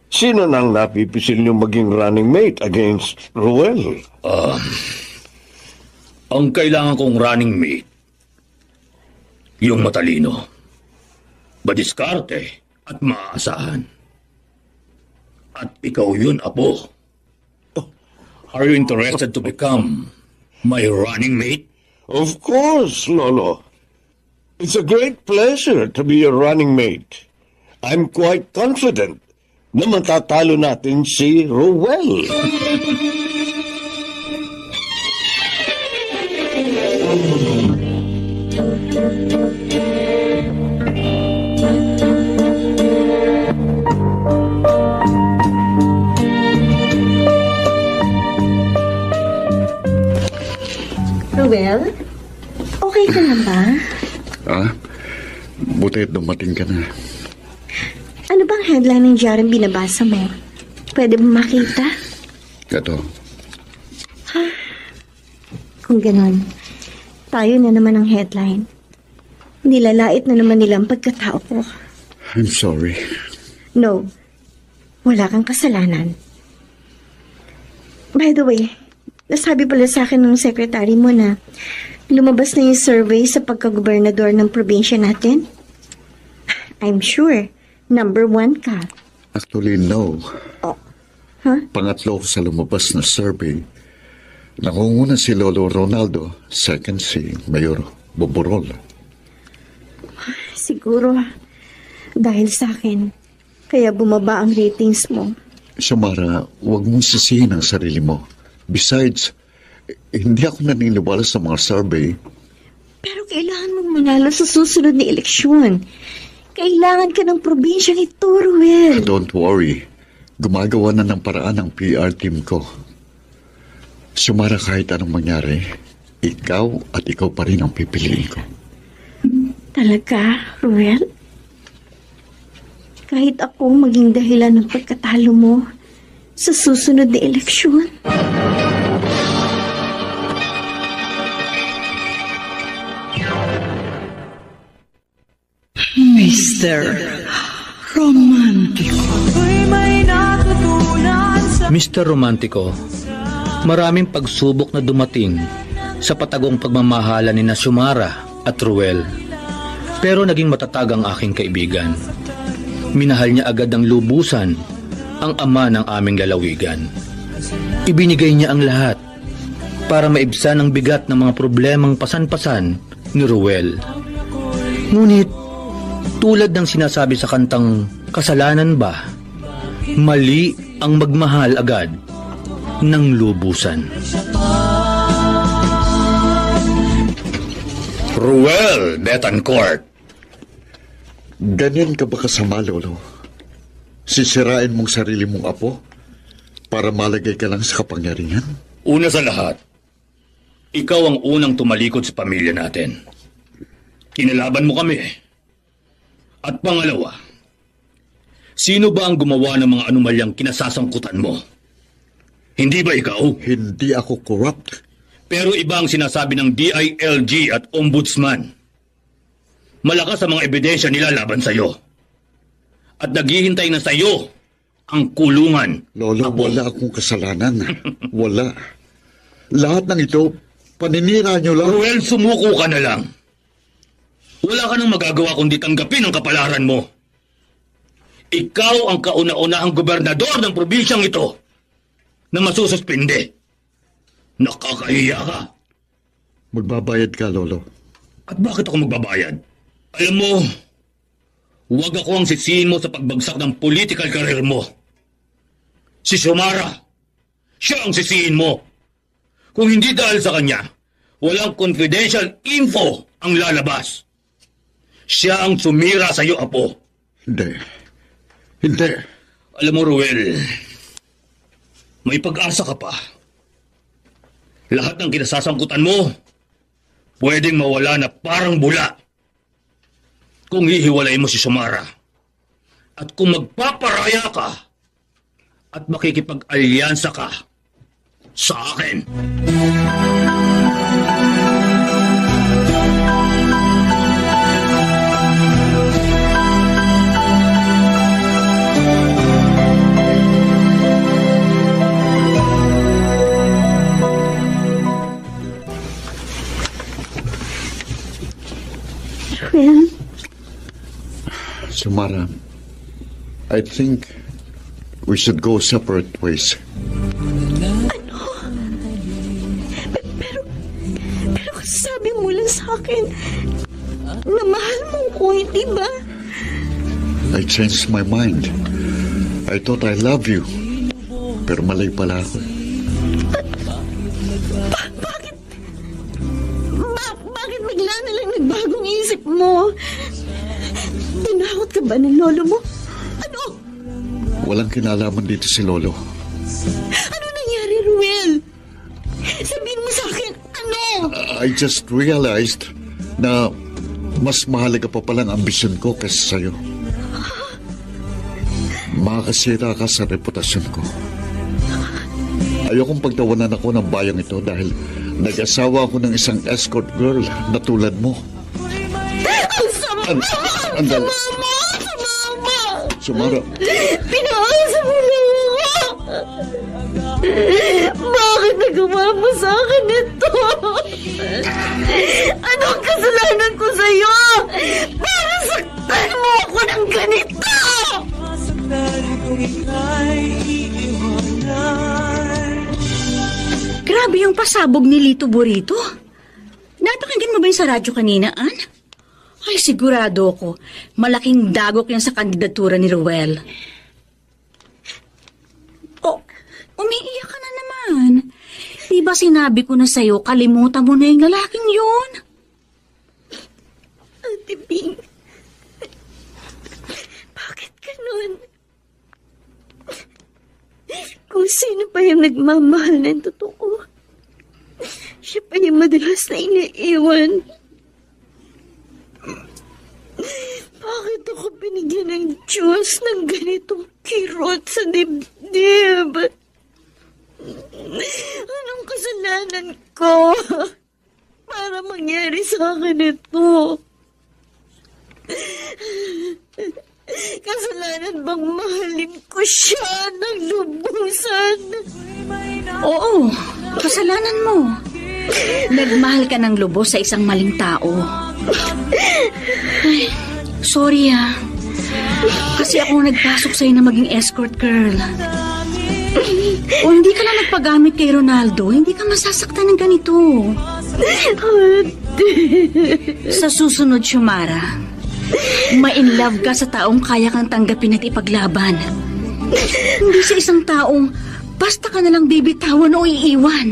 sino nang napipisil niyo maging running mate against Ruel? Ang kailangan kong running mate, yung matalino, madiskarte at maaasahan. At ikaw yun, Apo. Are you interested to become my running mate? Of course, Lolo. It's a great pleasure to be your running mate. I'm quite confident na matatalo natin si Ruel. Ruel, okay ka na ba? Buti dumating ka na. Ano bang headline ng diaryong binabasa mo? Pwede ba makita? Ito. Kung ganon, tayo na naman ang headline. Nilalait na naman nila ang pagkatao ko. I'm sorry. No, wala kang kasalanan. By the way, nasabi pala sa akin ng secretary mo na lumabas na yung survey sa pagkagobernador ng probinsya natin. I'm sure, number 1 ka. Actually, no. Oh. Huh? Pangatlo ko sa lumabas na survey. Nangunguna si Lolo Ronaldo, second si Mayor Boborol. Siguro, dahil sa akin, kaya bumaba ang ratings mo. Xiomara, huwag mong sisihin ang sarili mo. Besides, hindi ako naniniwala sa mga survey. Pero kailangan mong manalo sa susunod na eleksyon. Kailangan ka ng probinsya ni Ruel. Don't worry. Gumagawa na ng paraan ang PR team ko. Xiomara, kahit anong mangyari, ikaw at ikaw pa rin ang pipiliin ko. Talaga, Ruel? Kahit ako maging dahilan ng pagkatalo mo sa susunod na eleksyon? Mr. Romantico. Mr. Romantico, maraming pagsubok na dumating sa patagong pagmamahala ni Xiomara at Ruel. Pero naging matatag ang aking kaibigan. Minahal niya agad ng lubusan ang ama ng aming lalawigan. Ibinigay niya ang lahat para maibsan ang bigat ng mga problemang pasan-pasan ni Ruel. Ngunit, tulad ng sinasabi sa kantang Kasalanan Ba, mali ang magmahal agad ng lubusan. Ruel Betancourt. Ganyan ka ba kasama, Lolo? Sisirain mong sarili mong apo para malagay ka lang sa kapangyarihan? Una sa lahat, ikaw ang unang tumalikod sa pamilya natin. Kinalaban mo kami. At pangalawa, sino ba ang gumawa ng mga anomalyang kinasasangkutan mo? Hindi ba ikaw? Hindi ako corrupt. Pero iba ang sinasabi ng DILG at Ombudsman. Malakas ang mga ebidensya nila laban sa'yo. At naghihintay na sa'yo ang kulungan. Lolo, wala akong kasalanan. Wala. Lahat ng ito, paninira nyo lang. Ruel, sumuko ka na lang. Wala ka nang magagawa kundi tanggapin ang kapalaran mo. Ikaw ang kauna-unahang gobernador ng probinsyang ito na masususpinde. Nakakahiya ka. Magbabayad ka, Lolo. At bakit ako magbabayad? Alam mo, huwag ako ang sisihin mo sa pagbagsak ng political career mo. Si Xiomara, siya ang sisihin mo. Kung hindi dahil sa kanya, walang confidential info ang lalabas. Siya ang sumira sa iyo, Apo. Hindi. Hindi. Alam mo, Ruel, may pag-asa ka pa. Lahat ng kinasasangkutan mo, pwedeng mawala na parang bula. Kung hihiwalay mo si Xiomara, at kung magpaparaya ka, at makikipag-alyansa ka sa akin. Well, Xiomara, I think we should go separate ways. pero sabi mo lang sa akin na mahal mo ko, hindi ba? I changed my mind. I thought I love you. Pero mali pala ako. Bakit bigla na lang nagbagong isip mo? Tinawat ka ba ng lolo mo? Ano? Walang kinalaman dito si Lolo. Ano nangyari, Ruel? Sabihin mo sa akin, ano? I just realized na mas mahalaga pa palang ambisyon ko kaysa sa'yo. Makakasira ka sa reputasyon ko. Ayokong pagtawanan ako ng bayang ito dahil nag-asawa ako ng isang escort girl na tulad mo. Ang sama mo! Andal. Xiomara. Pinaasa mo lang ako! Bakit nagawa mo sa akin ito? Anong kasalanan ko sa'yo? Para saktan mo ako ng ganito! Grabe yung pasabog ni Lito Burrito. Napakinggan mo ba yung sa radyo kanina, Ann? Ay, sigurado ko, malaking dagok yan sa kandidatura ni Ruel. Oh, umiiyak ka na naman. Diba sinabi ko na sa'yo, kalimutan mo na yung lalaking yun? Ate Bing, bakit ganun? Kung sino pa yung nagmamahal ng totoo, siya pa yung madalas na iniiwan. Bakit ako binigyan ng Diyos ng ganitong kirot sa dibdib? Anong kasalanan ko para mangyari sa akin ito? Kasalanan bang mahalin ko siya ng lubusan? Oo, kasalanan mo. Nagmahal ka ng lubos sa isang maling tao. Ay, sorry kasi ako nagpasok sa'yo na maging escort girl. O hindi ka lang nagpagamit kay Ronaldo, hindi ka masasaktan ng ganito. Sa susunod, Xiomara, ma-in love ka sa taong kaya kang tanggapin at ipaglaban. Hindi sa isang taong basta ka nalang bibitawan o iiwan.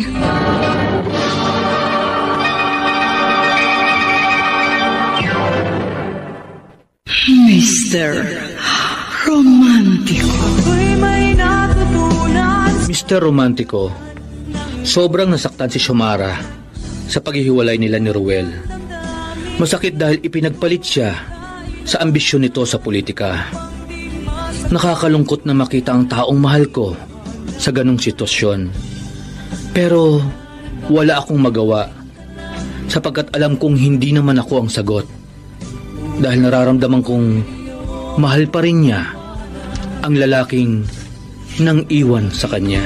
Mr. Romantico. Mr. Romantico, sobrang nasaktan si Xiomara sa paghihiwalay nila ni Ruel. Masakit dahil ipinagpalit siya sa ambisyon nito sa politika. Nakakalungkot na makita ang taong mahal ko sa ganong sitwasyon. Pero wala akong magawa sapagkat alam kong hindi naman ako ang sagot. Dahil nararamdaman kong mahal pa rin niya ang lalaking nang iwan sa kanya.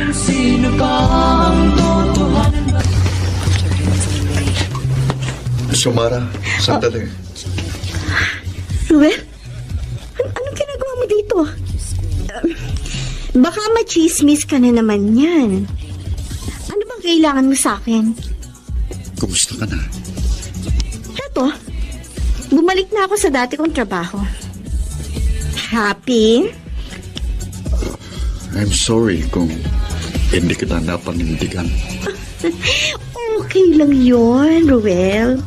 Xiomara, sandali. Ruel? Anong ginagawa mo dito? Eto, baka machismis ka na naman yan. Ano bang kailangan mo sa akin? Kumusta ka na? Eto, bumalik na ako sa dati kong trabaho. Happy? I'm sorry kung hindi kita napanindigan. Okay lang yun, Ruel.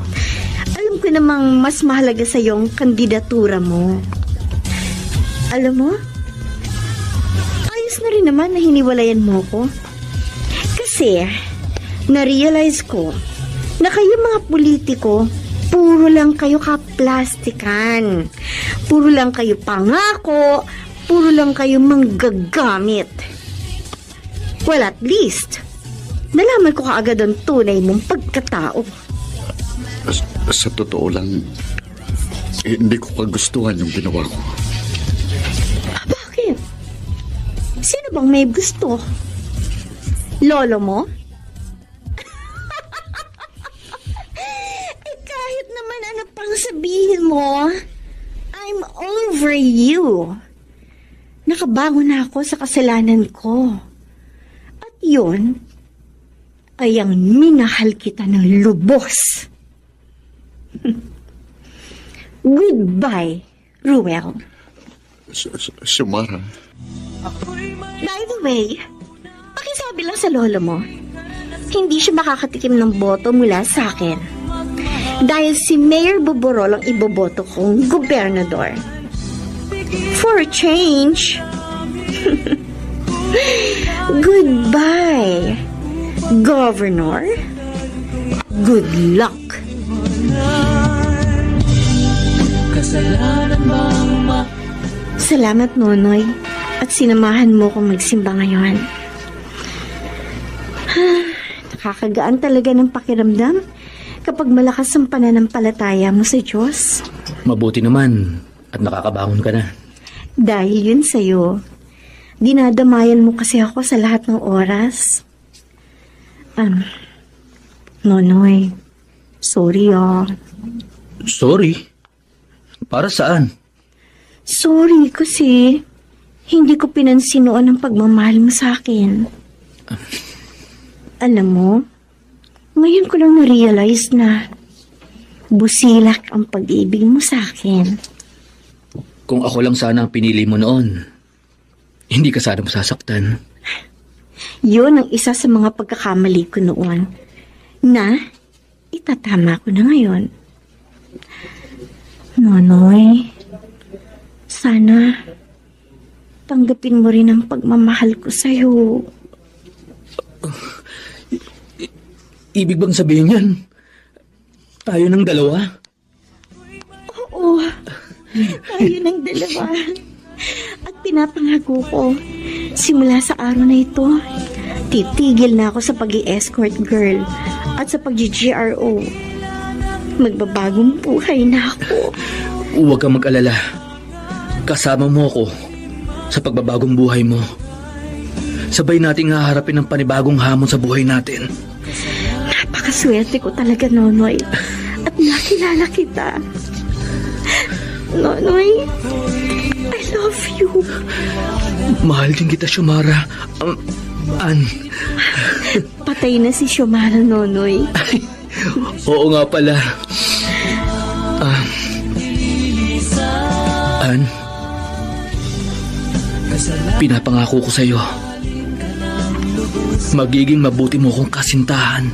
Alam ko namang mas mahalaga sa yung kandidatura mo. Alam mo, ayos na rin naman na hiniwalayan mo ko. Kasi, na-realize ko na kayo mga politiko, puro lang kayo kaplastikan. Puro lang kayo pangako, puro lang kayo manggagamit. Well, at least, nalaman ko kaagad ang tunay mong pagkatao. Sa totoo lang, hindi ko kagustuhan yung ginawa ko. Bakit? Sino bang may gusto? Lolo mo? Kahit naman ano pang sabihin mo, I'm over you. Nakabangon na ako sa kasalanan ko. At yun, ay ang minahal kita ng lubos. Goodbye, Ruel. Xiomara. By the way, pakisabi lang sa lolo mo, hindi siya makakatikim ng boto mula sa akin. Dahil si Mayor Boborol ang iboboto kong gobernador. For a change. Goodbye, Governor. Good luck. Salamat, Nonoy. At sinamahan mo kong magsimba ngayon. Nakakagaan talaga ng pakiramdam kapag malakas ang pananampalataya mo sa Diyos. Mabuti naman at nakakabangon ka na. Dahil yun sa'yo, dinadamayan mo kasi ako sa lahat ng oras. Nonoy, sorry Sorry? Para saan? Sorry kasi hindi ko pinansin noon ang pagmamahal mo sa akin. Alam mo, ngayon ko lang na-realize na busilak ang pag-ibig mo sa akin. Kung ako lang sana ang pinili mo noon, hindi ka sana masasaktan. Yun ang isa sa mga pagkakamali ko noon na itatama ko na ngayon. Nonoy, sana tanggapin mo rin ang pagmamahal ko sa'yo. Ibig bang sabihin yan? Tayo ng dalawa? Oo, tayo ng dalawa. At pinapangako ko, simula sa araw na ito, titigil na ako sa pag-i-escort girl at sa pag-GRO. Magbabagong buhay na ako. Huwag kang mag-alala. Kasama mo ako sa pagbabagong buhay mo. Sabay nating haharapin ang panibagong hamon sa buhay natin. Napakaswerte ko talaga, Nonoy. At nakilala kita. Nonoy, I love you. Mahal din kita, Xiomara. Ann. Patay na si Xiomara, Nonoy. Oo nga pala. Ann, pinapangako ko sa'yo, magiging mabuti mo kong kasintahan.